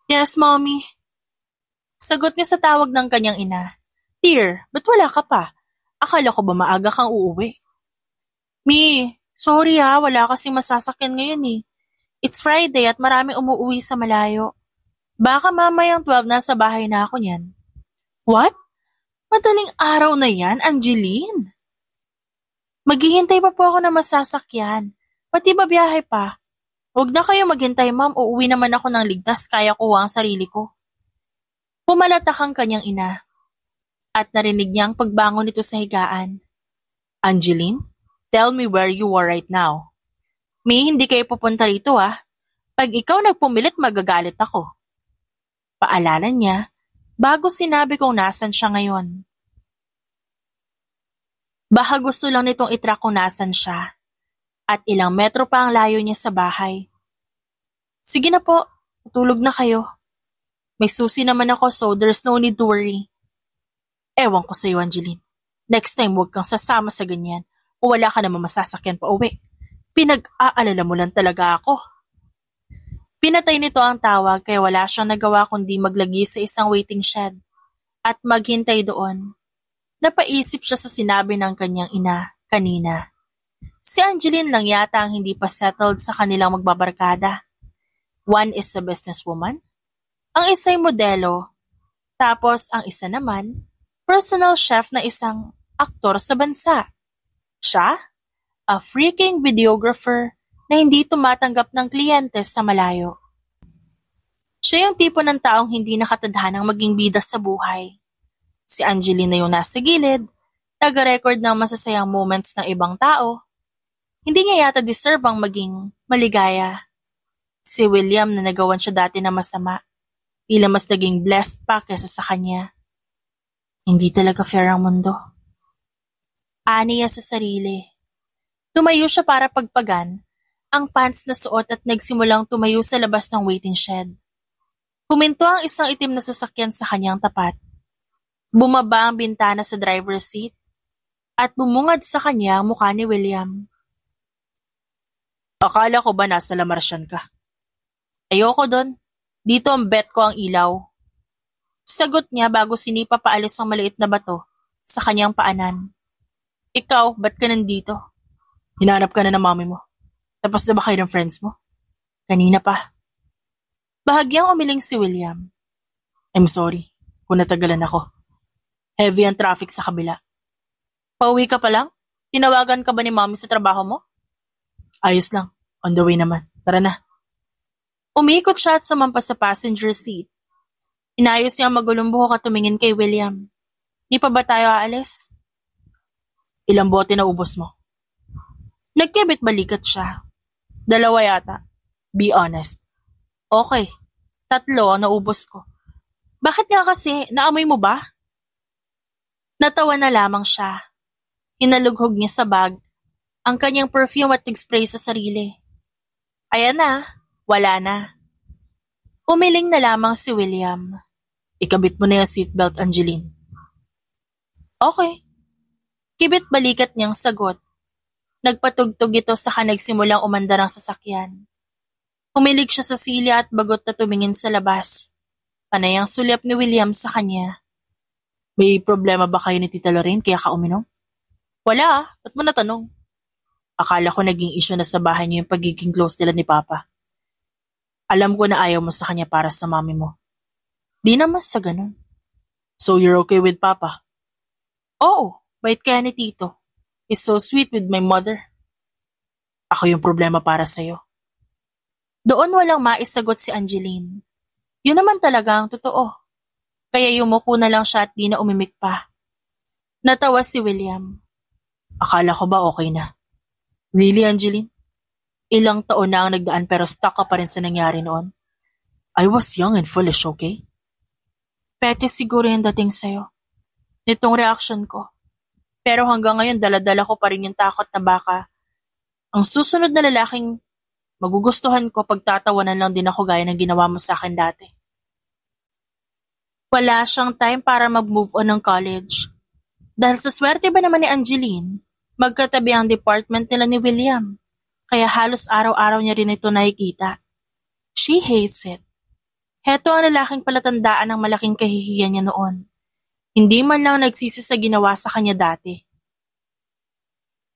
Yes, mommy. Sagot niya sa tawag ng kanyang ina. Dear, ba't wala ka pa? Akala ko ba maaga kang uuwi? Mi, sorry ha, wala kasing masasakyan ngayon eh. It's Friday at maraming umuuwi sa malayo. Baka mamayang 12 na sa bahay na ako niyan. What? Madaling araw na yan, Angeline? Maghihintay pa po ako na masasakyan. Pati ba biyahe pa? Huwag na kayo maghintay, ma'am. Uuwi naman ako ng ligtas, kaya ko ang sarili ko. Pumalatak ang kanyang ina. At narinig niya ang pagbangon nito sa higaan. Angeline, tell me where you are right now. Mi, hindi kayo pupunta rito ah. Pag ikaw nagpumilit, magagalit ako. Paalala niya, bago sinabi kong nasan siya ngayon. Baka gusto lang nitong itrack kung nasan siya. At ilang metro pa ang layo niya sa bahay. Sige na po, tutulog na kayo. May susi naman ako so there's no need to worry. Ewan ko sa'yo, Angeline. Next time huwag kang sasama sa ganyan o wala ka naman masasakyan pa uwi. Pinag-aalala mo lang talaga ako. Pinatay nito ang tawag kaya wala siyang nagawa kundi maglagi sa isang waiting shed at maghintay doon. Napaisip siya sa sinabi ng kanyang ina kanina. Si Angeline lang yata ang hindi pa settled sa kanilang magbabarkada. One is a businesswoman, ang isa'y modelo, tapos ang isa naman, personal chef na isang aktor sa bansa. Siya, a freaking videographer na hindi tumatanggap ng kliyente sa malayo. Siya yung tipo ng taong hindi nakatadhanang maging bida sa buhay. Si Angeline na yung nasa gilid, taga-record ng masasayang moments ng ibang tao. Hindi niya yata deserve ang maging maligaya. Si William na nagawan siya dati na masama, tila mas naging blessed pa kesa sa kanya. Hindi talaga fair ang mundo. Ani niya sa sarili. Tumayo siya para pagpagan ang pants na suot at nagsimulang tumayo sa labas ng waiting shed. Huminto ang isang itim na sasakyan sa kanyang tapat. Bumaba ang bintana sa driver's seat at bumungad sa kanya ang mukha ni William. Akala ko ba nasa Lamarcian ka? Ayoko doon. Dito ang bet ko ang ilaw. Sagot niya bago sinipa paalis ang maliit na bato sa kanyang paanan. Ikaw, ba't ka nandito? Hinanap ka na ng mami mo. Tapos na ba kayo ng friends mo? Kanina pa. Bahagyang umiling si William. I'm sorry kung natagalan ako. Heavy ang traffic sa kabila. Pauwi ka pa lang? Tinawagan ka ba ni mami sa trabaho mo? Ayos lang. On the way naman. Tara na. Umiikot siya at sumampa sa passenger seat. Inayos niya ang magulong buhok at tumingin kay William. Di pa ba tayo aalis? Ilang bote na ubos mo? Nagkibit balikat siya. 2 yata. Be honest. Okay. 3 ang naubos ko. Bakit nga kasi? Naamoy mo ba? Natawa na lamang siya. Hinalughog niya sa bag ang kanyang perfume at nag-spray sa sarili. Ayan na. Wala na. Umiling na lamang si William. Ikabit mo na yung seatbelt, Angeline. Okay. Kibit balikat niyang sagot. Nagpatugtog ito saka nagsimulang umandar ang sasakyan. Humilig siya sa silya at bagot na tumingin sa labas. Panay ang sulyap ni William sa kanya. May problema ba kayo ni Tita Lorraine kaya ka uminom? Wala. Ba't mo natanong? Akala ko naging issue na sa bahay niyo yung pagiging close nila ni Papa. Alam ko na ayaw mo sa kanya para sa mami mo. Di naman sa ganun. So you're okay with Papa? Oo, bait kaya ni Tito. He's so sweet with my mother. Ako yung problema para sa'yo. Doon walang maisagot si Angeline. Yun naman talaga ang totoo. Kaya yumuko na lang siya at di na umimik pa. Natawa si William. Akala ko ba okay na? Really, Angeline? Ilang taon na ang nagdaan pero stuck ka pa rin sa nangyari noon. I was young and foolish, okay? Pete siguro yung dating sa'yo. Nitong reaction ko. Pero hanggang ngayon daladala ko pa rin yung takot na baka ang susunod na lalaking magugustuhan ko pagtatawanan lang din ako gaya ng ginawa mo sa akin dati. Wala siyang time para mag-move on ng college. Dahil sa swerte ba naman ni Angeline, magkatabi ang department nila ni William. Kaya halos araw-araw niya rin ito nakikita. She hates it. Heto ang lalaking palatandaan ng malaking kahihiyan niya noon. Hindi man lang nagsisi sa ginawa sa kanya dati.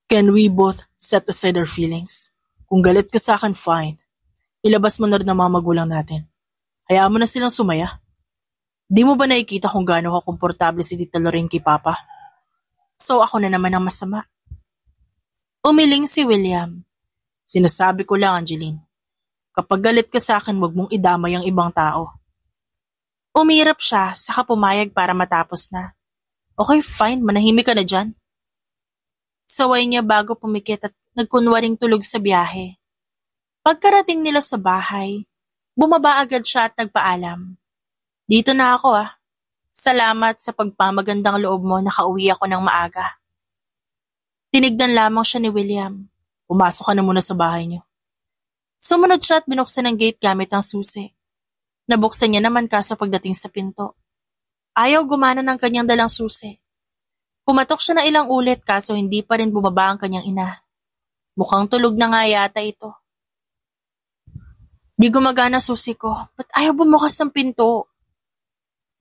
Can we both set aside our feelings? Kung galit ka sa akin, fine. Ilabas mo na rin ang mga magulang natin. Hayaan mo na silang sumaya. Di mo ba nakikita kung gaano ka komportable si Tita Lorraine kay Papa? So ako na naman ang masama. Umiling si William. Sinasabi ko lang, Angeline. Kapag galit ka sa akin, huwag mong idamay ang ibang tao. Umirap siya, saka pumayag para matapos na. Okay, fine, manahimik ka na dyan. Saway niya bago pumikit at nagkunwaring tulog sa biyahe. Pagkarating nila sa bahay, bumaba agad siya at nagpaalam. Dito na ako ah. Salamat sa pagpamagandang loob mo, nakauwi ako ng maaga. Tinignan lamang siya ni William. Pumasok ka na muna sa bahay niyo. Sumunod siya at binuksan ang gate gamit ang susi. Nabuksan niya naman kaso pagdating sa pinto. Ayaw gumana ng kanyang dalang susi. Kumatok siya na ilang ulit kaso hindi pa rin bumaba ang kanyang ina. Mukhang tulog na nga yata ito. Di gumagana susi ko. Ba't ayaw bumukas ng pinto?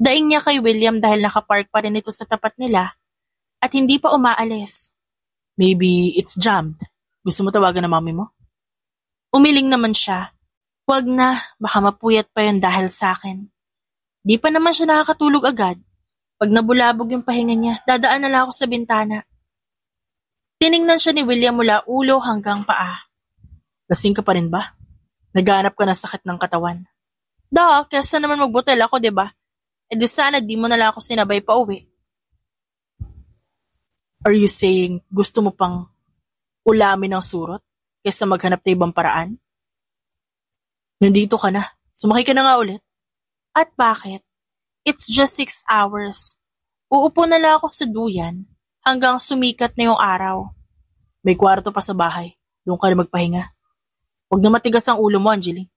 Daing niya kay William dahil nakapark pa rin ito sa tapat nila at hindi pa umaalis. Maybe it's jammed. Gusto mo tawagan ng mami mo? Umiling naman siya. Huwag na, baka mapuyat pa yun dahil sa akin. Di pa naman siya nakakatulog agad. Pag nabulabog yung pahinga niya, dadaan na lang ako sa bintana. Tiningnan siya ni William mula ulo hanggang paa. Lasing ka pa rin ba? Naghahanap ka ng sakit ng katawan. Kesa naman magbutel ako, diba? E di sana di mo na lang ako sinabay pa uwi. Are you saying gusto mo pang ulamin ng surot kesa maghanap ng ibang paraan? Nandito ka na. Sumakay ka na nga ulit. At bakit? It's just 6 hours. Uupo na lang ako sa duyan hanggang sumikat na yung araw. May kwarto pa sa bahay. Doon ka na magpahinga. Huwag na matigas ang ulo mo, Angeline.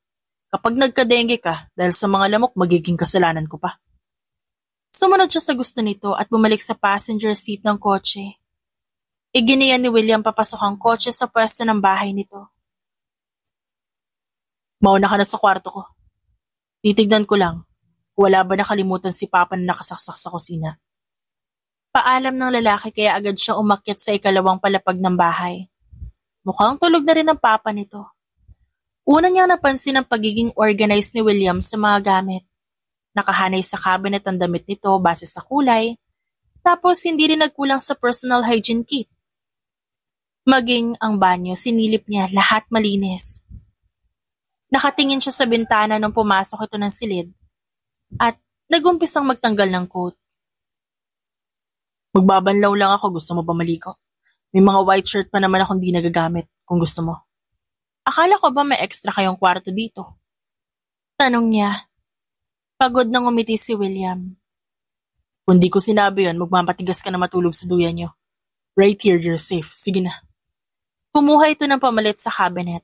Kapag nagka-dengue ka dahil sa mga lamok, magiging kasalanan ko pa. Sumunod siya sa gusto nito at bumalik sa passenger seat ng kotse. Iginiyan ni William papasok ang kotse sa pwesto ng bahay nito. Mauna ka na sa kwarto ko. Titignan ko lang. Wala ba nakalimutan si Papa na nakasaksak sa kusina? Paalam ng lalaki kaya agad siya umakyat sa ikalawang palapag ng bahay. Mukhang tulog na rin ang papa nito. Una niyang napansin ang pagiging organized ni William sa mga gamit. Nakahanay sa cabinet ang damit nito base sa kulay, tapos hindi rin nagkulang sa personal hygiene kit. Maging ang banyo, sinilip niya lahat malinis. Nakatingin siya sa bintana nung pumasok ito ng silid at nagumpisang magtanggal ng coat. Magbabanlaw lang ako, gusto mo ba maligo? May mga white shirt pa naman akong di nagagamit kung gusto mo. Akala ko ba may extra kayong kwarto dito? Tanong niya. Pagod nang umiti si William. Kung di ko sinabi yun, magmamatigas ka na matulog sa duyan niyo. Right here, you're safe. Sige na. Kumuha ito ng pamalit sa cabinet.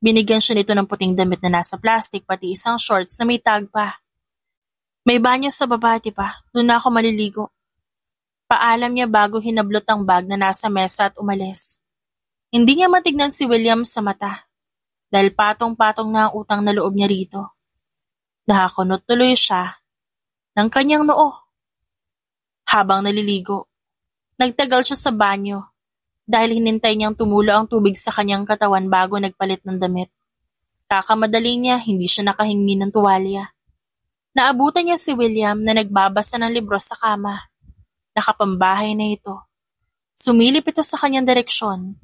Binigyan siya nito ng puting damit na nasa plastic pati isang shorts na may tag pa. May banyo sa baba, diba? Doon na ako maliligo. Paalam niya bago hinablot ang bag na nasa mesa at umalis. Hindi niya matignan si William sa mata dahil patong-patong na ang utang na loob niya rito. Nakakunot tuloy siya ng kanyang noo. Habang naliligo, nagtagal siya sa banyo dahil hinintay niyang tumulo ang tubig sa kanyang katawan bago nagpalit ng damit. Kakamadali niya, hindi siya nakahingi ng tuwalya. Naabutan niya si William na nagbabasa ng libro sa kama. Nakapambahay na ito. Sumilip ito sa kanyang direksyon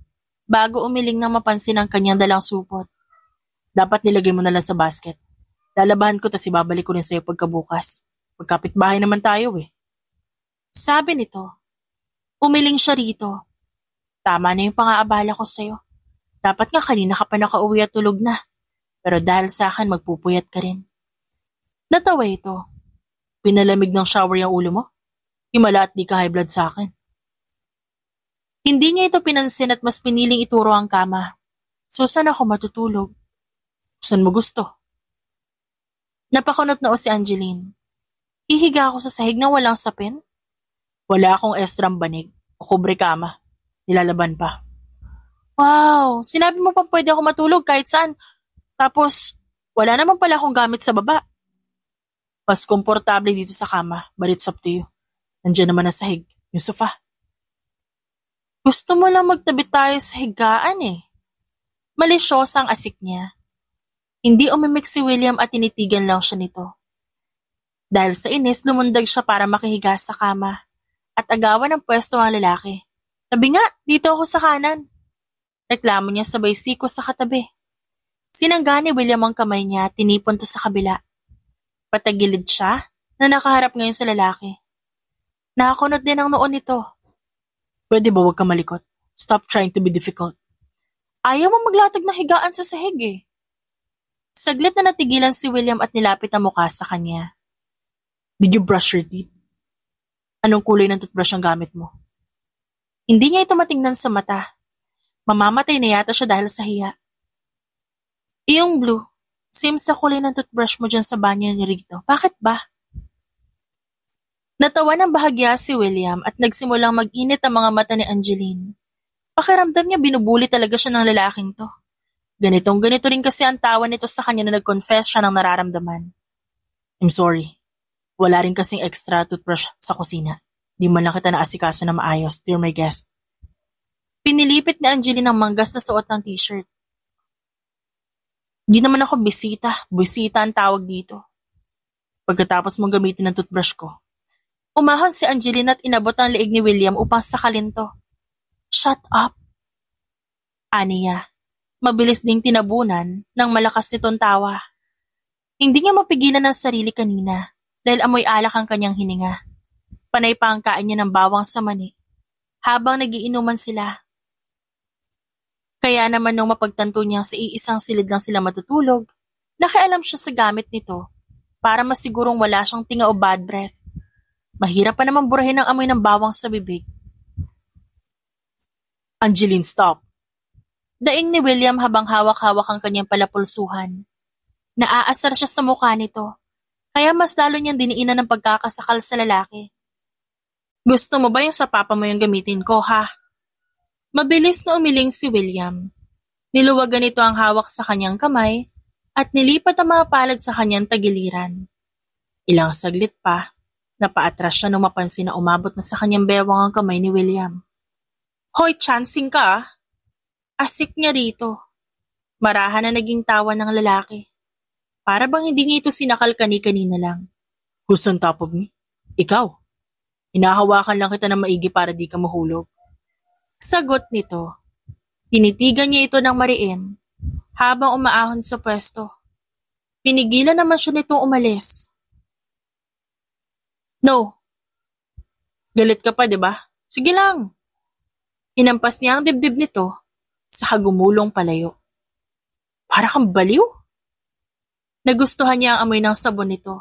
bago umiling nang mapansin ang kanyang dalang supot. Dapat nilagay mo na lang sa basket. Lalabahan ko tas ibabalik ko rin sa'yo pagkabukas. Magkapitbahay naman tayo eh. Sabi nito. Umiling siya rito. Tama na yung pang-aabala ko sa'yo. Dapat nga kanina ka pa nakauwi at tulog na. Pero dahil sa akin magpupuyat ka rin. Natawa ito. Pinalamig ng shower yung ulo mo? Himala at di ka high blood sa akin. Hindi niya ito pinansin at mas piniling ituro ang kama. So saan ako matutulog? Saan mo gusto? Napakunot na si Angeline. Hihiga ako sa sahig nang walang sapin? Wala akong estrang banig o kubre kama. Nilalaban pa. Wow, sinabi mo pa pwede ako matulog kahit saan. Tapos, wala naman pala akong gamit sa baba. Mas komportable dito sa kama, but it's up to you. Nandiyan naman ang sahig, yung sofa. Gusto mo lang magtabi tayo sa higaan eh. Malisyosa ang asik niya. Hindi umimik si William at tinitigan lang siya nito. Dahil sa inis, lumundag siya para makihiga sa kama at agawan ng pwesto ang lalaki. Tabi nga, dito ako sa kanan. Reklamo niya sabay siko sa katabi. Sinangga ni William ang kamay niya at tinipon to sa kabila. Patagilid siya na nakaharap ngayon sa lalaki. Nakakunot din ang noon nito. Pwede ba huwag ka malikot? Stop trying to be difficult. Ayaw mo maglatag ng higaan sa sahig eh. Saglit na natigilan si William at nilapit ang mukha sa kanya. Did you brush your teeth? Anong kulay ng toothbrush ang gamit mo? Hindi niya ito matingnan sa mata. Mamamatay na yata siya dahil sa hiya. Iyong blue, same sa kulay ng toothbrush mo dyan sa banyo ni Rito. Bakit ba? Natawa ng bahagya si William at nagsimulang mag-init ang mga mata ni Angeline. Pakiramdam niya binubuli talaga siya ng lalaking to. Ganitong-ganito rin kasi ang tawa nito sa kanya na nag-confess siya ng nararamdaman. I'm sorry. Wala rin kasing extra toothbrush sa kusina. Di man lang kita naasikaso na maayos. You're my guest. Pinilipit ni Angeline ang manggas na suot ng t-shirt. Di naman ako bisita. Bisita ang tawag dito. Pagkatapos mong gamitin ang toothbrush ko. Umahon si Angeline at inabot ang leeg ni William upang sakalin to. Shut up. Aniya. Mabilis ding tinabunan ng malakas nitong tawa. Hindi niya mapigilan ang sarili kanina dahil amoy alak ang kanyang hininga. Panay pa ang kain niya ng bawang sa mani habang nagiinuman sila. Kaya naman nung mapagtanto niyang sa iisang silid lang sila matutulog, nakialam siya sa gamit nito para masigurong wala siyang tinga o bad breath. Mahirap pa naman burahin ang amoy ng bawang sa bibig. Angeline, stop. Daing ni William habang hawak-hawak ang kanyang palapulsuhan. Naaasar siya sa mukha nito, kaya mas lalo niyang diniinan ng pagkakasakal sa lalaki. Gusto mo ba yung sa papa mo yung gamitin ko, ha? Mabilis na umiling si William. Niluwagan nito ang hawak sa kanyang kamay at nilipat ang mga palad sa kanyang tagiliran. Ilang saglit pa, napaatras siya nung mapansin na umabot na sa kanyang bewang ang kamay ni William. Hoy, chancing ka ah! Asik niya rito. Marahan na naging tawa ng lalaki. Para bang hindi niya ito sinakal kani-kanina lang. Who's on top of me? Ikaw. Hinahawakan lang kita ng maigi para di ka mahulog. Sagot nito. Tinitigan niya ito ng mariin habang umaahon sa pwesto. Pinigilan naman siya nitong umalis. No. Galit ka pa, di ba? Sige lang. Hinampas niya ang dibdib nito sa gumulong palayo. Para kang baliw? Nagustuhan niya ang amoy ng sabon nito.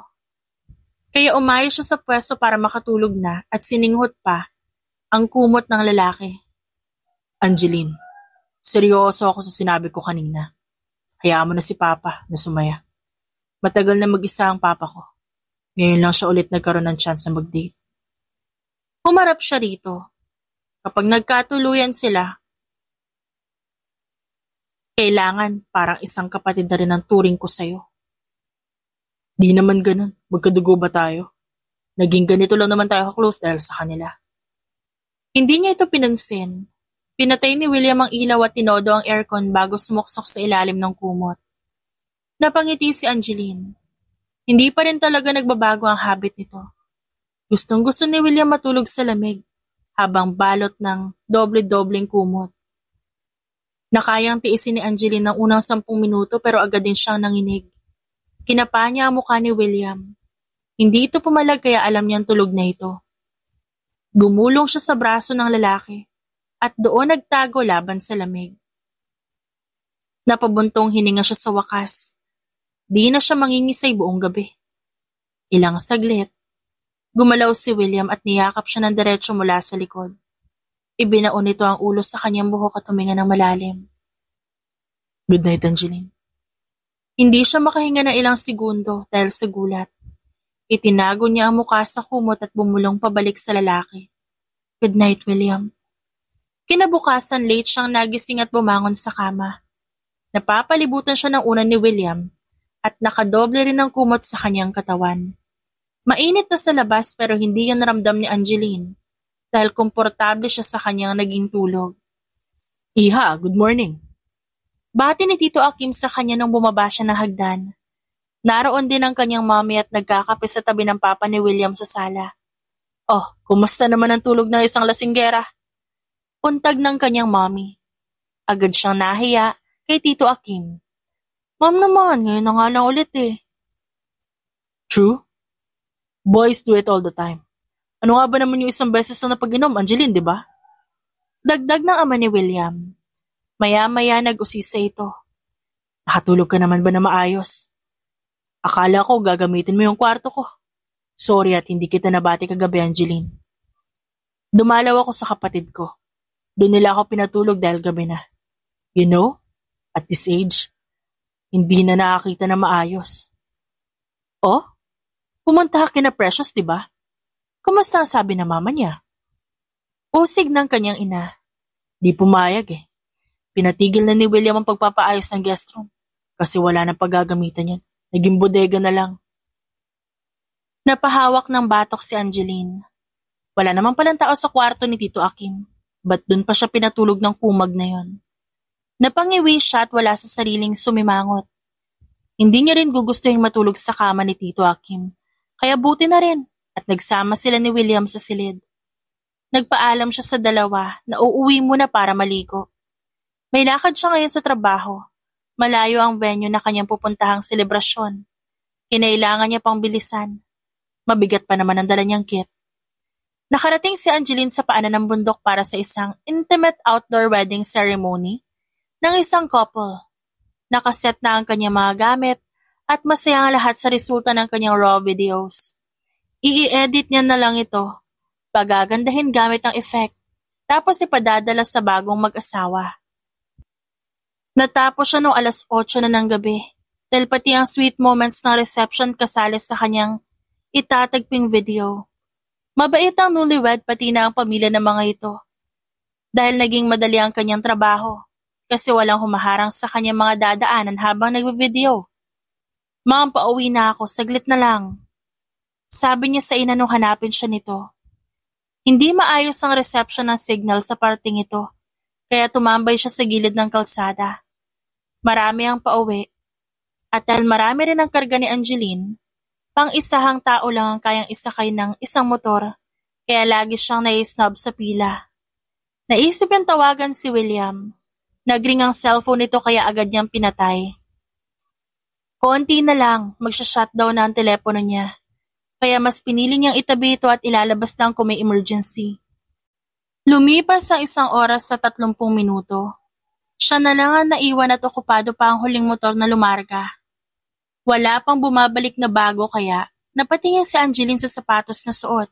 Kaya umayos siya sa pwesto para makatulog na at sininghot pa ang kumot ng lalaki. Angeline, seryoso ako sa sinabi ko kanina. Hayaan mo na si Papa na sumaya. Matagal na mag-isa ang Papa ko. Ngayon lang siya ulit nagkaroon ng chance na mag-date. Humarap siya rito. Kapag nagkatuluyan sila, kailangan parang isang kapatid na rin ang turing ko sa'yo. Di naman ganun. Magkadugo ba tayo? Naging ganito lang naman tayo ka-close dahil sa kanila. Hindi niya ito pinansin. Pinatay ni William ang ilaw at tinodo ang aircon bago sumuksok sa ilalim ng kumot. Napangiti si Angeline. Hindi pa rin talaga nagbabago ang habit nito. Gustong-gusto ni William matulog sa lamig habang balot ng doble-dobleng kumot. Nakayang tiisin ni Angeline ng unang 10 minuto pero agad din siyang nanginig. Kinapa niya ang mukha ni William. Hindi ito pumalag kaya alam niyang tulog na ito. Gumulong siya sa braso ng lalaki at doon nagtago laban sa lamig. Napabuntong hininga siya sa wakas. Di na siya mangingisay buong gabi. Ilang saglit, gumalaw si William at niyakap siya ng diretso mula sa likod. Ibinaon nito ang ulo sa kanyang buhok at huminga ng malalim. Good night, Angeline. Hindi siya makahinga ng ilang segundo dahil sa gulat. Itinago niya ang mukha sa kumot at bumulong pabalik sa lalaki. Good night, William. Kinabukasan late siyang nagising at bumangon sa kama. Napapalibutan siya ng unan ni William at nakadoble rin ang kumot sa kanyang katawan. Mainit na sa labas pero hindi yan naramdam ni Angeline dahil komportable siya sa kanyang naging tulog. Iha, good morning. Bati ni Tito Akim sa kanya nung bumaba siya ng hagdan. Naroon din ang kanyang mommy at nagkakape sa tabi ng papa ni William sa sala. Oh, kumusta naman ang tulog ng isang lasinggera? Untag ng kanyang mommy. Agad siyang nahiya kay Tito Akim. Ma'am naman, ngayon na nga lang ulit eh. True? Boys do it all the time. Ano nga ba naman yung isang beses na napag-inom, Angeline, di ba? Dagdag ng ama ni William. Maya-maya nag-usisa ito. Nakatulog ka naman ba na maayos? Akala ko gagamitin mo yung kwarto ko. Sorry at hindi kita nabati kagabi, Angeline. Dumalaw ako sa kapatid ko. Doon nila ako pinatulog dahil gabi na. You know, at this age, hindi na nakakita na maayos. Oh? Pumunta ka kina Precious, di ba? Kumusta ang sabi ng mama niya? Usig ng kanyang ina. Di pumayag eh. Pinatigil na ni William ang pagpapaayos ng guest room kasi wala nang paggagamitan yan. Naging bodega na lang. Napahawak ng batok si Angeline. Wala naman palang tao sa kwarto ni Tito Akim. Ba't dun pa siya pinatulog ng kumag na yon? Napangiwi siya at wala sa sariling sumimangot. Hindi niya rin gugustuhin matulog sa kama ni Tito Akim. Kaya buti na rin at nagsama sila ni William sa silid. Nagpaalam siya sa dalawa na uuwi muna para maligo. May lakad siya ngayon sa trabaho. Malayo ang venue na kanyang pupuntahang selebrasyon. Kinailangan niya pang bilisan. Mabigat pa naman ang dala niyang kit. Nakarating si Angeline sa paanan ng bundok para sa isang intimate outdoor wedding ceremony ng isang couple. Nakaset na ang kanyang mga gamit at masaya ang lahat sa resulta ng kanyang raw videos. I-edit niya na lang ito. Pagagandahin gamit ang effect. tapos ipadadala sa bagong mag-asawa. Natapos siya noong 8:00 na ng gabi dahil pati ang sweet moments ng reception kasali sa kanyang itatagping video. Mabait ang newlywed pati na ang pamilya ng mga ito dahil naging madali ang kanyang trabaho kasi walang humaharang sa kanyang mga dadaanan habang nagbe-video. Ma'am, pauwi na ako, saglit na lang. Sabi niya sa ina nung hanapin siya nito. Hindi maayos ang reception ng signal sa parting ito, kaya tumambay siya sa gilid ng kalsada. Marami ang pauwi, at dahil marami rin ang karga ni Angeline, pang-isahang tao lang ang kayang isakay ng isang motor, kaya lagi siyang nai-snub sa pila. Naisip niyang tawagan si William. Nagring ang cellphone nito kaya agad niyang pinatay. Konti na lang, magsha-shutdown na ang telepono niya. Kaya mas pinili niyang itabi ito at ilalabas lang kung may emergency. Lumipas ang 1 oras sa 30 minuto. Siya na lang ang naiwan at okupado pa ang huling motor na lumarga. Wala pang bumabalik na bago kaya napatingin si Angeline sa sapatos na suot.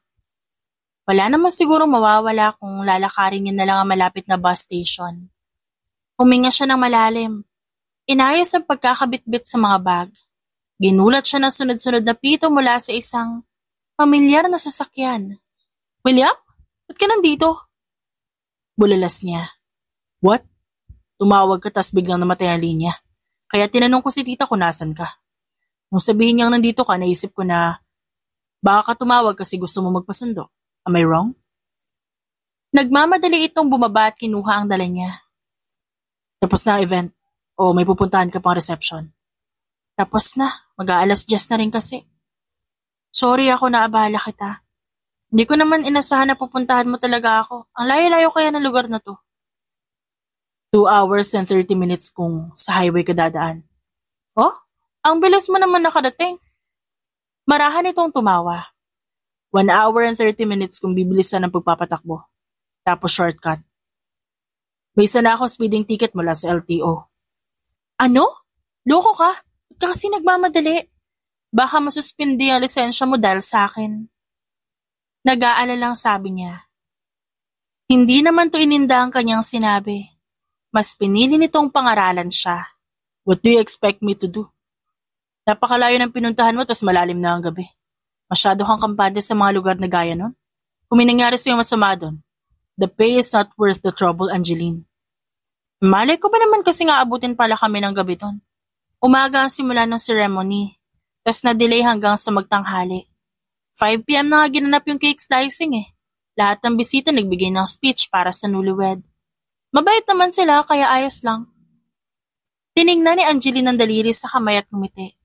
Wala naman siguro mawawala kung lalakarin niya na lang ang malapit na bus station. Huminga siya ng malalim. Inayos ang pagkakabitbit sa mga bag. Ginulat siya ng sunod-sunod na pito mula sa isang pamilyar na sasakyan. William? Ba't ka nandito? Bulalas niya. What? Tumawag ka tas biglang namatay ang linya. Kaya tinanong ko si tita kung nasan ka. Nung sabihin niyang nandito ka, naisip ko na baka ka tumawag kasi gusto mo magpasundo. Am I wrong? Nagmamadali itong bumaba at kinuha ang dala niya. Tapos na ang event o may pupuntahan ka pang reception? Tapos na, mag-aalas 10 na rin kasi. Sorry ako naabala kita. Hindi ko naman inasahan na pupuntahan mo talaga ako. Ang layo-layo kaya ng lugar na to. 2 hours and 30 minutes kung sa highway ka dadaan. Oh, ang bilis mo naman nakadating. Marahan itong tumawa. 1 hour and 30 minutes kung bibilisan ang pagpapatakbo. Tapos shortcut. May isa na akong speeding ticket mula sa LTO. Ano? Loko ka? Ba't ka kasi nagmamadali? Baka masuspindi ang lisensya mo dahil sa akin. Nag-aalalang sabi niya. Hindi naman to ininda ang kanyang sinabi. Mas pinili nitong pangaralan siya. What do you expect me to do? Napakalayo ng pinuntahan mo tas malalim na ang gabi. Masyado kang kampante sa mga lugar na gaya nun. Kung may nangyari sa'yo masama doon, the pay is not worth the trouble, Angeline. Malay ko ba naman kasi nga abutin pala kami ng gabi doon. Umaga ang simula ng ceremony, tas na-delay hanggang sa magtanghali. 5 p.m. na nga ginanap yung cake slicing eh. Lahat ng bisita nagbigay ng speech para sa newlywed. Mabait naman sila kaya ayos lang. Tiningnan ni Angeline ang daliri sa kamay at ngumiti.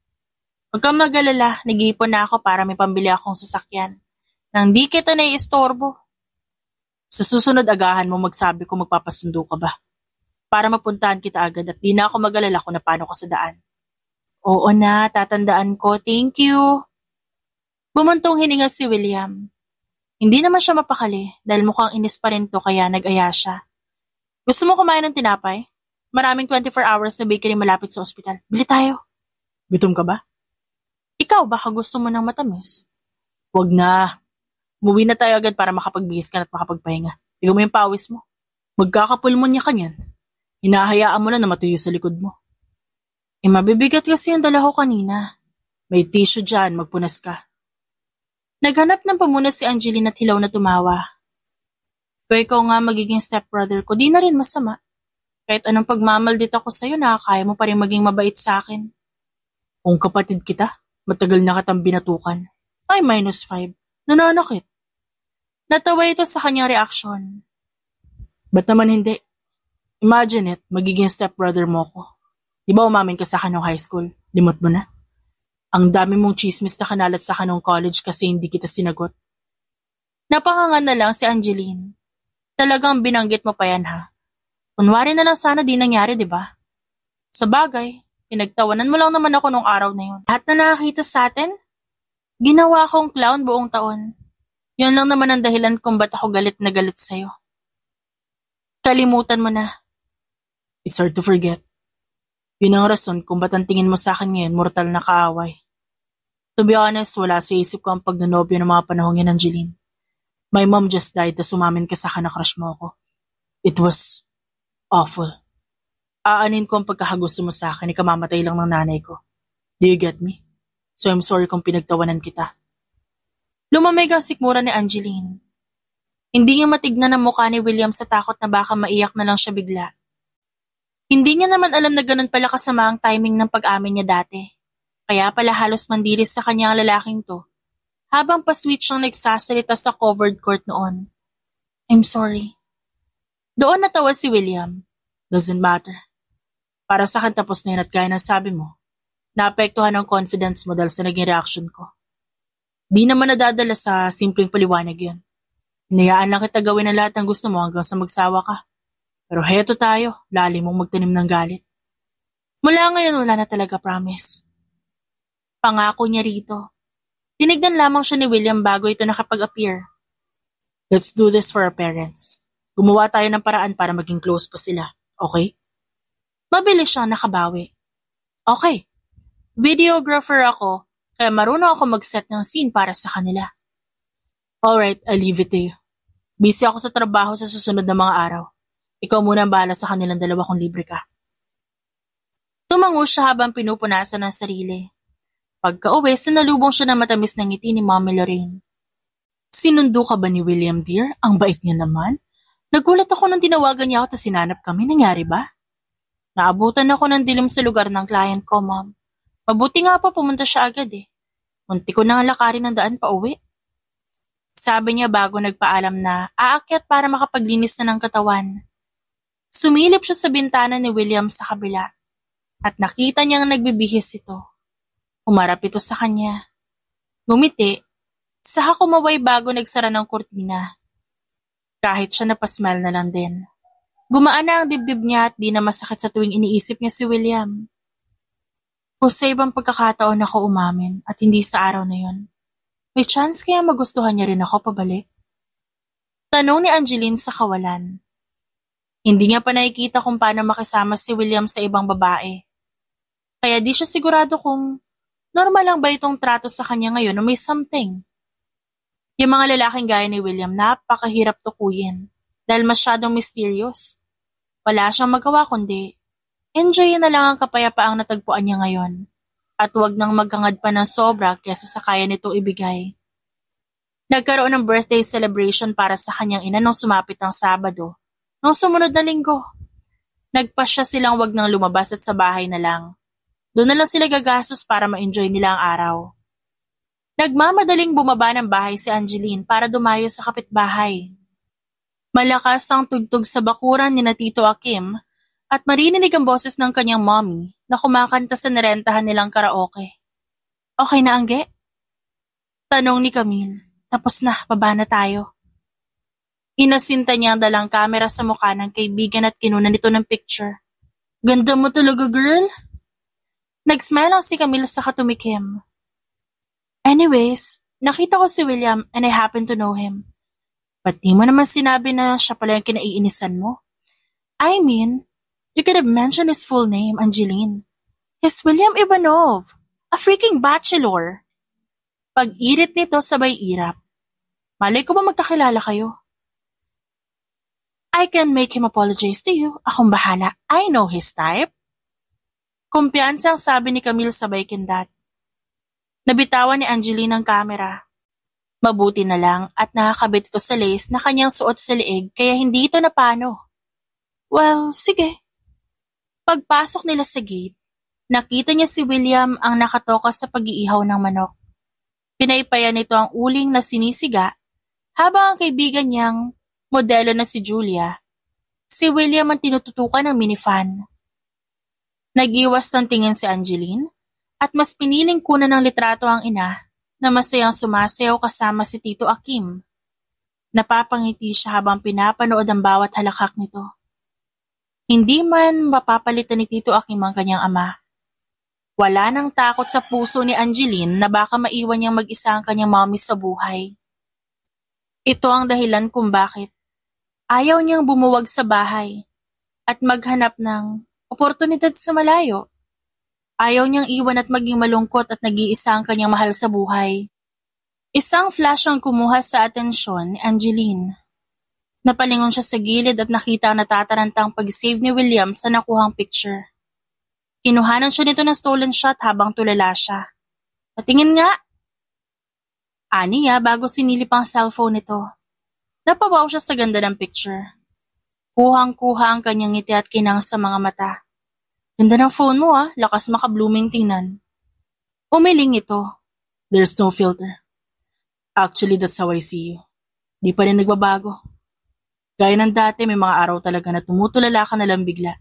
Huwag kang mag-alala, nag-iipon na ako para may pambili akong sasakyan. Nang di kita naiistorbo. Sa susunod agahan mo magsabi kung magpapasundo ka ba. Para mapuntahan kita agad at di na ako mag-alala kung na paano ka sa daan. Oo na, tatandaan ko. Thank you. Bumuntong hininga si William. Hindi naman siya mapakali dahil mukhang inis pa rin to kaya nag-aya siya. Gusto mo kumain ng tinapay? Maraming 24 hours na bakery malapit sa ospital. Bili tayo. Gutom ka ba? Ikaw baka gusto mo ng matamis? Wag na. Umuwi na tayo agad para makapagbihis ka at makapagpahinga. Tingnan mo yung pawis mo. Magkakapulmonya ka niyan. Hinahayaan mo lang na matuyo sa likod mo. Mabibigat kasi yung dala ko kanina. May tissue dyan, magpunas ka. Naghanap ng pamunas si Angeline at hilaw na tumawa. Kung ikaw nga magiging stepbrother ko, di na rin masama. Kahit anong pagmamaldit ako sa'yo, nakakaya mo pa rin maging mabait sa akin. Kung kapatid kita, matagal na kitang binatukan. Ay, -5. Nananakit. Natawa ito sa kanyang reaksyon. Ba't naman hindi? Imagine it, magiging stepbrother mo ko. Di ba umamin ka sa kanong high school? Limot mo na? Ang dami mong chismis na kanalat sa kanong college kasi hindi kita sinagot. Napangangan na lang si Angeline. Talagang binanggit mo pa yan ha? Kunwari na lang sana di nangyari, di ba? Sa bagay, pinagtawanan mo lang naman ako nung araw na yun. Lahat na nakakita sa atin, ginawa akong clown buong taon. Yun lang naman ang dahilan kung ba't ako galit na galit sa'yo. Kalimutan mo na. It's hard to forget. Yun ang rason kung ba't ang tingin mo sa akin ngayon mortal na kaaway. To be honest, wala sa isip ko ang pagnanobyo ng mga panahong yan, Angeline. My mom just died tas umamin ka sa akin na crush mo ako. It was awful. Aanin ko ang pagkakagusto mo sa akin, ikamamatay lang ng nanay ko. Do you get me? So I'm sorry kung pinagtawanan kita. Lumamig ang sikmura ni Angeline. Hindi niya matignan ang mukha ni William sa takot na baka maiyak na lang siya bigla. Hindi niya naman alam na ganun pala kasama ang timing ng pag-amin niya dati. Kaya pala halos mandiris sa kanya ang lalaking to, habang pa-switch siyang nagsasalita sa covered court noon. I'm sorry. Doon natawa si William. Doesn't matter. Para sa akin tapos na yun at gaya ng sabi mo, naapektuhan ang confidence mo dahil sa naging reaction ko. Di naman nadadala sa simpleng paliwanag yun. Hinayaan lang kita gawin ang lahat ng gusto mo hanggang sa magsawa ka. Pero heto tayo, lalim mong magtanim ng galit. Mula ngayon wala na talaga, promise. Pangako niya rito. Tinignan lamang siya ni William bago ito nakapag-appear. Let's do this for our parents. Gumawa tayo ng paraan para maging close pa sila, okay? Mabilis siyang nakabawi. Okay, videographer ako, kaya marunong ako mag-set ng scene para sa kanila. Alright, I'll leave it to you. Busy ako sa trabaho sa susunod na mga araw. Ikaw muna ang bahala sa kanilang dalawa kung libre ka. Tumango siya habang pinupunasan ng sarili. Pagka-uwi, sinalubong siya ng matamis na ngiti ni Mommy Lorraine. Sinundo ka ba ni William, dear? Ang bait niya naman. Nagulat ako nang tinawagan niya ako tas sinanap kami. Nangyari ba? Naabutan ako ng dilim sa lugar ng client ko, Mom. Mabuti nga pa pumunta siya agad eh. Munti ko na lakarin ng daan pa uwi. Sabi niya bago nagpaalam na aakyat para makapaglinis na ng katawan. Sumilip siya sa bintana ni William sa kabila at nakita niyang nagbibihis ito. Umarap ito sa kanya. Ngumiti, saka kumaway bago nagsara ng kurtina. Kahit siya napasmile na lang din. Gumaan na ang dibdib niya at di na masakit sa tuwing iniisip niya si William. O sa ibang pagkakataon ako umamin at hindi sa araw na yon. May chance kaya magustuhan niya rin ako pabalik? Tanong ni Angeline sa kawalan. Hindi niya pa nakikita kung paano makisama si William sa ibang babae. Kaya di siya sigurado kung normal lang ba itong trato sa kanya ngayon o may something. Yung mga lalaking gaya ni William napakahirap tukuyin dahil masyadong mysterious. Wala siyang magawa kundi enjoyin na lang ang kapayapaang natagpuan niya ngayon at huwag nang maghangad pa ng sobra kesa sa kaya nito ibigay. Nagkaroon ng birthday celebration para sa kanyang ina nung sumapit ang Sabado. Nung sumunod na linggo, nagpasya silang wag nang lumabas at sa bahay na lang. Doon na lang sila gagastos para ma-enjoy nila ang araw. Nagmamadaling bumaba ng bahay si Angeline para dumayo sa kapitbahay. Malakas ang tugtog sa bakuran ni na Tito Akim at marinig ang boses ng kanyang mommy na kumakanta sa narentahan nilang karaoke. Okay na, Angge? Tanong ni Camille. Tapos na, baba na tayo. Inasinta niya ang dalang kamera sa mukha ng kaibigan at kinunan nito ng picture. Ganda mo talaga, girl. Nag-smile lang si Camille sa katumikim. Anyways, nakita ko si William and I happen to know him. Ba't di mo naman sinabi na siya pala yung kinaiinisan mo? I mean, you could have mentioned his full name, Angeline. He's William Ivanov, a freaking bachelor. Pag-irit nito sabay irap. Malay ko ba magkakilala kayo? I can make him apologize to you. Akong bahala. I know his type. Kumpiyansa ang sabi ni Camille sabay kindat. Nabitawan ni Angeline ang kamera. Mabuti na lang at nakakabit ito sa lace na kanyang suot sa leeg kaya hindi ito napano. Well, sige. Pagpasok nila sa gate, nakita niya si William ang nakatoka sa pag-iihaw ng manok. Pinaypayan nito ang uling na sinisiga habang ang kaibigan niyang modelo na si Julia, si William ang tinututukan ng minifan. Nag-iwas ng tingin si Angeline at mas piniling kunan ng litrato ang ina na masayang sumasayaw kasama si Tito Akim. Napapangiti siya habang pinapanood ang bawat halakhak nito. Hindi man mapapalitan ni Tito Akim ang kanyang ama. Wala nang takot sa puso ni Angeline na baka maiwan niyang mag-isa ang kanyang mommy sa buhay. Ito ang dahilan kung bakit ayaw niyang bumuwag sa bahay at maghanap ng oportunidad sa malayo. Ayaw niyang iwan at maging malungkot at nag-iisa ang kanyang mahal sa buhay. Isang flash ang kumuha sa atensyon ni Angeline. Napalingon siya sa gilid at nakita ang natatarantang pag-save ni William sa nakuhang picture. Kinuhanan siya nito ng stolen shot habang tulala siya. Patingin nga! Aniya bago sinilip ang cellphone nito. Napawaw siya sa ganda ng picture. Kuhang-kuha ang kanyang ngiti at kinang sa mga mata. Ganda ng phone mo lakas maka-blooming tingnan. Umiling ito. There's no filter. Actually, that's how I see you. Di pa rin nagbabago. Gaya ng dati, may mga araw talaga na tumutulala ka na lang bigla.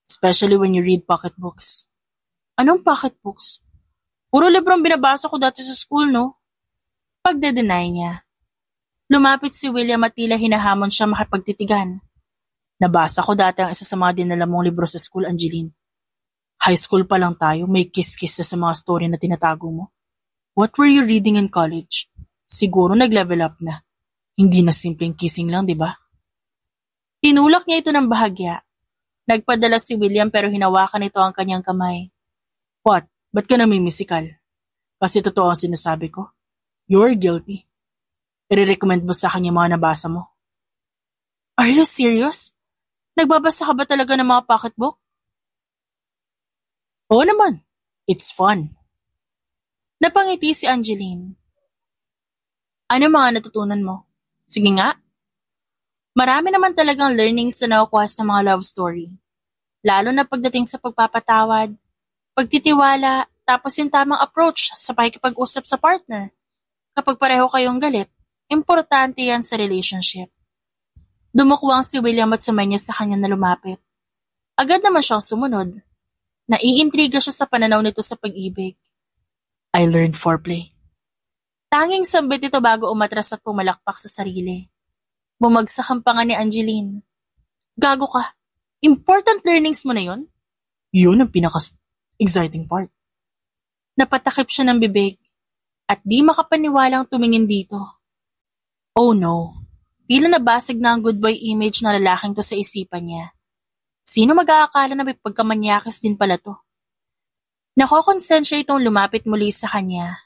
Especially when you read pocketbooks. Anong pocketbooks? Puro librong binabasa ko dati sa school, no? Pagde-deny niya. Lumapit si William at tila hinahamon siya makipagtitigan. Nabasa ko dati ang isa sa mga dinala mong libro sa school, Angeline. High school pa lang tayo, may kiss-kiss na sa mga story na tinatago mo. What were you reading in college? Siguro nag-level up na. Hindi na simpleng kissing lang, di ba? Tinulak niya ito ng bahagya. Nagpadala si William pero hinawakan ito ang kanyang kamay. What? Ba't ka namimisikal? Kasi totoo ang sinasabi ko. You're guilty. I-recommend mo sa kanya mga nabasa mo. Are you serious? Nagbabasa ka ba talaga ng mga pocketbook? Oo naman. It's fun. Napangiti si Angeline. Ano mga natutunan mo? Sige nga. Marami naman talagang learnings na nakukuha sa mga love story. Lalo na pagdating sa pagpapatawad, pagtitiwala, tapos yung tamang approach sa pakikipag-usap sa partner. Kapag pareho kayong galit, importante yan sa relationship. Dumukwang si William at sumanya sa kanya na lumapit. Agad naman siyang sumunod. Naiintriga siya sa pananaw nito sa pag-ibig. I learned foreplay. Tanging sambit ito bago umatras at pumalakpak sa sarili. Bumagsak ang panga ni Angeline. Gago ka. Important learnings mo na yun? Yun ang pinaka-exciting part. Napatakip siya ng bibig at di makapaniwalang tumingin dito. Oh no. Tila nabasag na ang good boy image na lalaking to sa isipan niya. Sino mag-aakala na may pagkamanyakis din pala to? Nakokonsensya itong lumapit muli sa kanya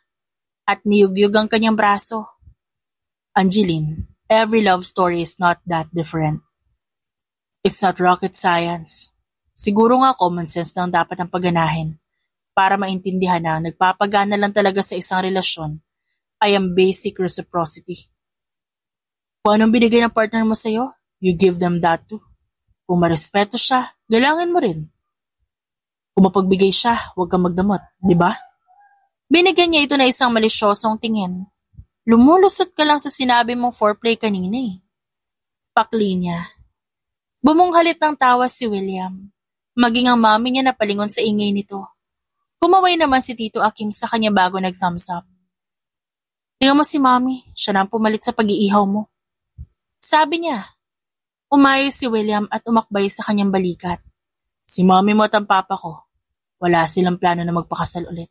at niyugyug ang kanyang braso. Angeline, every love story is not that different. It's not rocket science. Siguro nga common sense lang dapat ang pagganahin para maintindihan na nagpapagana lang talaga sa isang relasyon ay ang basic reciprocity. Kung anong binigay ng partner mo sa'yo, you give them that too. Kung marespeto siya, galangin mo rin. Kung mapagbigay siya, huwag kang magdamot, di ba? Binigyan niya ito na isang malisyosong tingin. Lumulusot ka lang sa sinabi mong foreplay kanina eh. Pakli niya. Bumunghalit ng tawa si William. Maging ang mami niya napalingon sa ingay nito. Kumaway naman si Tito Akim sa kanya bago nag-thumbs up. Tingnan mo si mami, siya na ang pumalit sa pag-iihaw mo. Sabi niya. Umayo si William at umakbay sa kanyang balikat. Si mami mo at ang papa ko, wala silang plano na magpakasal ulit.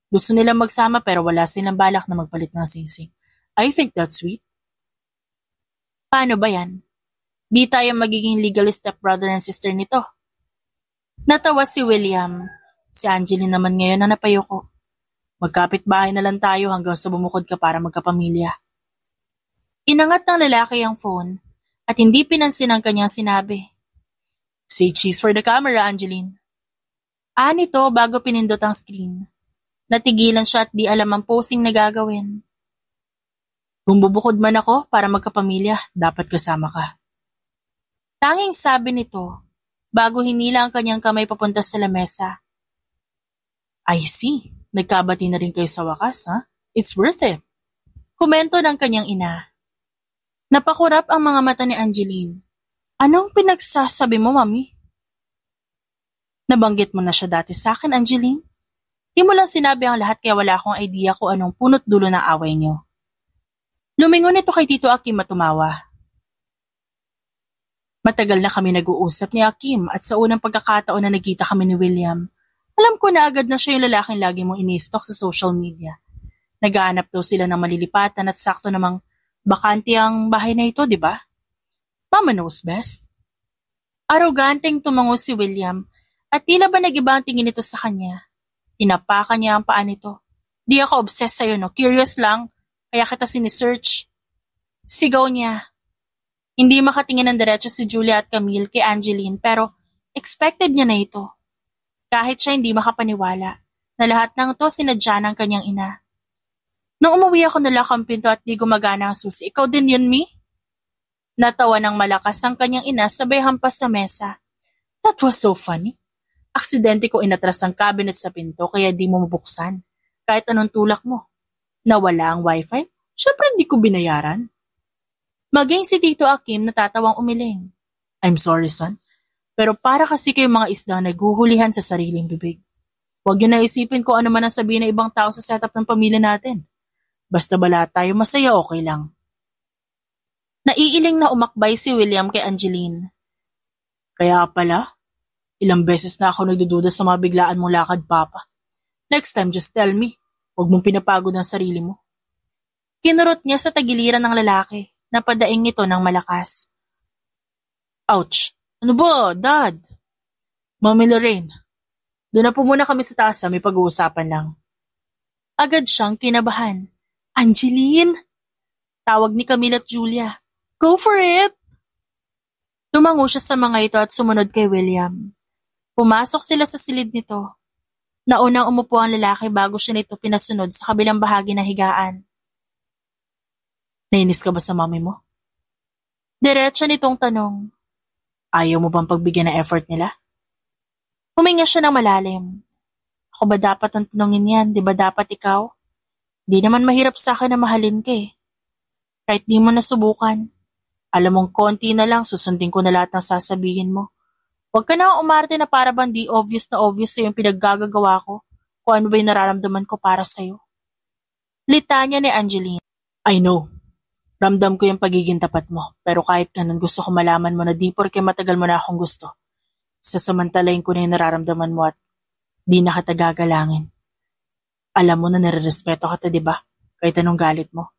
Gusto nilang magsama pero wala silang balak na magpalit ng singsing. I think that's sweet. Paano ba yan? Di tayo magiging legal stepbrother and sister nito. Natawa si William. Si Angeline naman ngayon na napayoko. Magkapit-bahay na lang tayo hanggang sa bumukod ka para magkapamilya. Inangat ng lalaki ang phone at hindi pinansin ang kanyang sinabi. Say cheese for the camera, Angeline. Nito bago pinindot ang screen. Natigilan siya at di alam ang posing na gagawin. Kung bubukod man ako para magkapamilya, dapat kasama ka. Tanging sabi nito bago hinila ang kanyang kamay papunta sa lamesa. I see. Nagkabati na rin kayo sa wakas, ha? It's worth it. Komento ng kanyang ina. Napakurap ang mga mata ni Angeline. Anong pinagsasabi mo, mami? Nabanggit mo na siya dati sa akin, Angeline? Di mo lang sinabi ang lahat kaya wala akong idea kung anong punot dulo ng away niyo. Lumingon ito kay Tito Akim at tumawa. Matagal na kami nag-uusap ni Akim at sa unang pagkakataon na nagkita kami ni William, alam ko na agad na siya yung lalaking lagi mong ini-stalk sa social media. Naghahanap daw sila ng malilipatan at sakto namang bakante ang bahay na ito, di ba? Mama knows best. Aroganteng tumango si William at tila ba nag-iba ang tingin nito sa kanya. Tinapakan niya ang paa nito. Di ako obsessed sa'yo, no? Curious lang. kaya kita sinisearch. Sigaw niya. Hindi makatingin ng diretso si Julia at Camille kay Angeline pero expected niya na ito. Kahit siya hindi makapaniwala na lahat ng to sinadya ng kanyang ina. Nung umuwi ako nalak ang pinto at di gumagana ang susi, ikaw din yun, Mi? Natawa ng malakas ang kanyang ina sabay hampas sa mesa. That was so funny. Aksidente ko inatras ang cabinet sa pinto kaya di mo mabuksan. Kahit anong tulak mo. Nawala ang wifi? Syempre hindi ko binayaran. Maging si Tito Akim natatawang umiling. I'm sorry, son. Pero para kasi kayong mga isda naghuhulihan sa sariling bibig. Huwag yun naisipin ko ano man ang sabihin ng ibang tao sa setup ng pamilya natin. Basta bala tayo masaya, okay lang. Naiiling na umakbay si William kay Angeline. Kaya pala, ilang beses na ako nagdududa sa mga biglaan mong lakad, Papa. Next time, just tell me. Huwag mong pinapagod ang sarili mo. Kinurot niya sa tagiliran ng lalaki. Napadaing ito ng malakas. Ouch! Ano ba, Dad? Mami Lorraine, doon na po muna kami sa taas, may pag-uusapan lang. Agad siyang kinabahan. Angeline! Tawag ni Camille at Julia. Go for it! Tumango siya sa mga ito at sumunod kay William. Pumasok sila sa silid nito. Naunang umupo ang lalaki bago siya nito pinasunod sa kabilang bahagi ng higaan. Nainis ka ba sa mami mo? Diretso nitong tanong. Ayaw mo bang pagbigyan ng effort nila? Huminga siya ng malalim. Ako ba dapat ang tanongin yan? Di ba dapat ikaw? Di naman mahirap sa akin na mahalin ka eh. Kahit di mo nasubukan. Alam mong konti na lang, susundin ko na lahat ng sasabihin mo. Huwag ka na umarte na para bang di obvious na obvious sa'yo yung pinaggagawa ko kung ano ba yung nararamdaman ko para sa'yo. Litanya ni Angeline. I know. Ramdam ko yung pagiging tapat mo, pero kahit ganun gusto ko malaman mo na di porke matagal mo na akong gusto. Sasamantalayin ko na yung nararamdaman mo at di na kita gagalangin. Alam mo na nare-respeto kita, di ba? Kahit anong galit mo.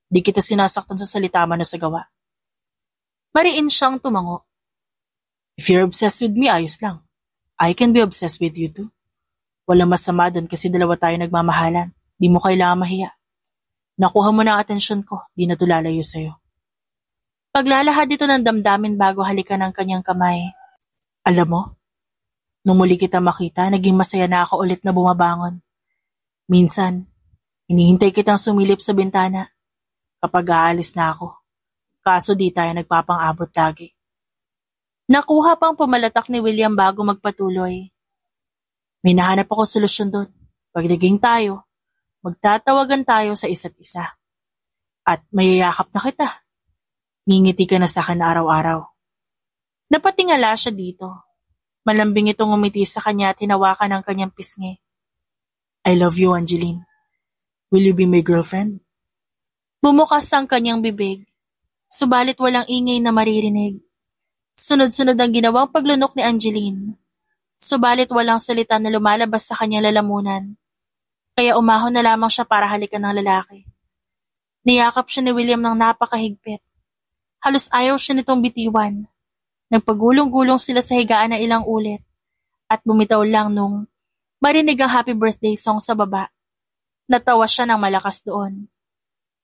Di kita sinasaktan sa salita man o sa gawa. Mariin siyang tumango. If you're obsessed with me, ayos lang. I can be obsessed with you too. Walang masama doon kasi dalawa tayo nagmamahalan. Di mo kailangan mahiya. Nakuha mo na ang atensyon ko, di na to lalayo sa'yo. Paglalahad dito ng damdamin bago halikan ng kanyang kamay. Alam mo, nung muli kita makita, naging masaya na ako ulit na bumabangon. Minsan, hinihintay kitang sumilip sa bintana kapag aalis na ako. Kaso di tayo nagpapang-abot lagi. Nakuha pang pumalatak ni William bago magpatuloy. May nahanap ako solusyon doon. Pag naging tayo, magtatawagan tayo sa isa't isa. At mayayakap na kita. Ngingiti ka na sa akin araw-araw. Napatingala siya dito. Malambing itong umiti sa kanya at hinawakan ang kanyang pisngi. I love you, Angeline. Will you be my girlfriend? Bumukas ang kanyang bibig. Subalit walang ingay na maririnig. Sunod-sunod ang ginawang paglunok ni Angeline. Subalit walang salita na lumalabas sa kanyang lalamunan. Kaya umahon na lamang siya para halikan ng lalaki. Niyakap siya ni William ng napakahigpit. Halos ayaw siya nitong bitiwan. Nagpagulong-gulong sila sa higaan na ilang ulit. At bumitaw lang nung marinig ang happy birthday song sa baba. Natawa siya ng malakas doon.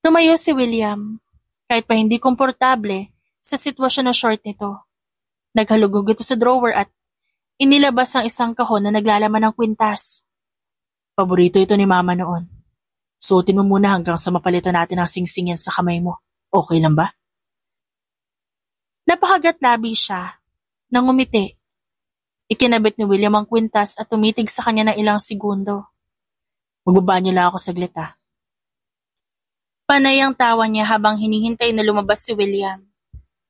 Tumayo si William. Kahit pa hindi komportable sa sitwasyon na short nito. Naghalugog ito sa drawer at inilabas ang isang kahon na naglalaman ng kwintas. Paborito ito ni Mama noon. Suotin mo muna hanggang sa mapalitan natin ang singsingin sa kamay mo. Okay lang ba? Napakagat labi siya. Nangumiti. Ikinabit ni William ang kwintas at tumitig sa kanya ng ilang segundo. Magbabanyo lang ako saglit ah. Panay ang tawa niya habang hinihintay na lumabas si William.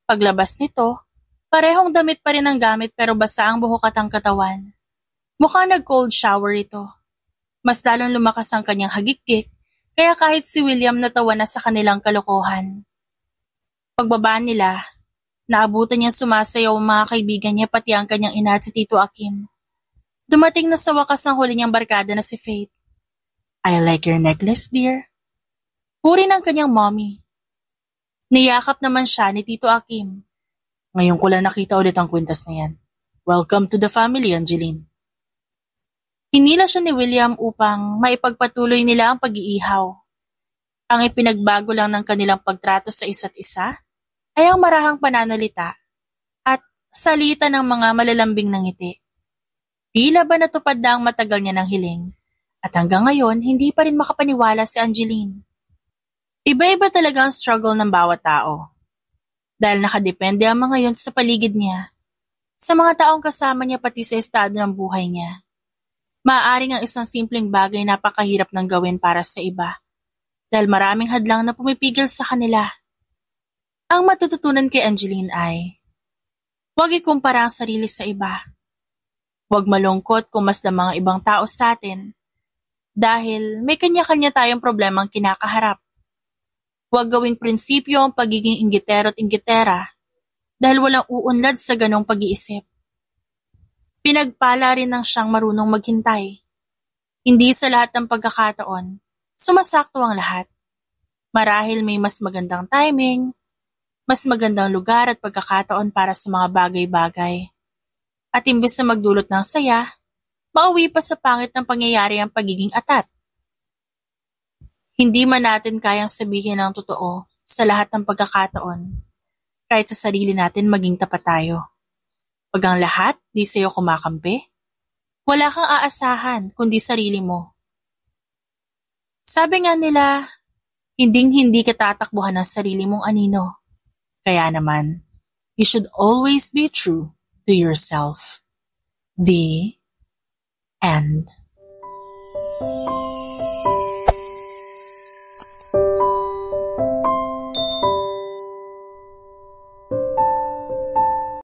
Paglabas nito, parehong damit pa rin ang gamit pero basa ang buhok at ang katawan. Mukhang nag-cold shower ito. Mas lalong lumakas ang kanyang hagik-gik, kaya kahit si William natawa na sa kanilang kalokohan. Pagbabaan nila, naabutan niyang sumasayaw ang mga kaibigan niya pati ang kanyang ina at si Tito Akin. Dumating na sa wakas ang huli niyang barkada na si Faith. I like your necklace, dear. Puri ng kanyang mommy. Niyakap naman siya ni Tito Akim. Ngayon ko lang nakita ulit ang kwintas na yan. Welcome to the family, Angeline. Hinila siya ni William upang maipagpatuloy nila ang pag-iihaw. Ang ipinagbago lang ng kanilang pagtrato sa isa't isa ay ang marahang pananalita at salita ng mga malalambing ng ngiti. Tila ba natupad na ang matagal niya ng hiling at hanggang ngayon hindi pa rin makapaniwala si Angeline. Iba-iba talaga ang struggle ng bawat tao dahil nakadepende ang mga yon sa paligid niya, sa mga taong kasama niya pati sa estado ng buhay niya. Maaaring ang isang simpleng bagay napakahirap ng gawin para sa iba dahil maraming hadlang na pumipigil sa kanila. Ang matututunan kay Angeline ay huwag ikumpara ang sarili sa iba. Huwag malungkot kung mas na mga ibang tao sa atin dahil may kanya-kanya tayong problemang kinakaharap. Huwag gawing prinsipyo ang pagiging inggitero at inggitera dahil walang uunlad sa ganong pag-iisip. Pinagpala rin ng siyang marunong maghintay. Hindi sa lahat ng pagkakataon, sumasakto ang lahat. Marahil may mas magandang timing, mas magandang lugar at pagkakataon para sa mga bagay-bagay. At imbes na magdulot ng saya, mauwi pa sa pangit ng pangyayari ang pagiging atat. Hindi man natin kayang sabihin ang totoo sa lahat ng pagkakataon, kahit sa sarili natin maging tapat tayo. Pag ang lahat di sa'yo kumakampi, wala kang aasahan kundi sarili mo. Sabi nga nila, hindi ka tatakbuhan ng sarili mong anino. Kaya naman, you should always be true to yourself. The end.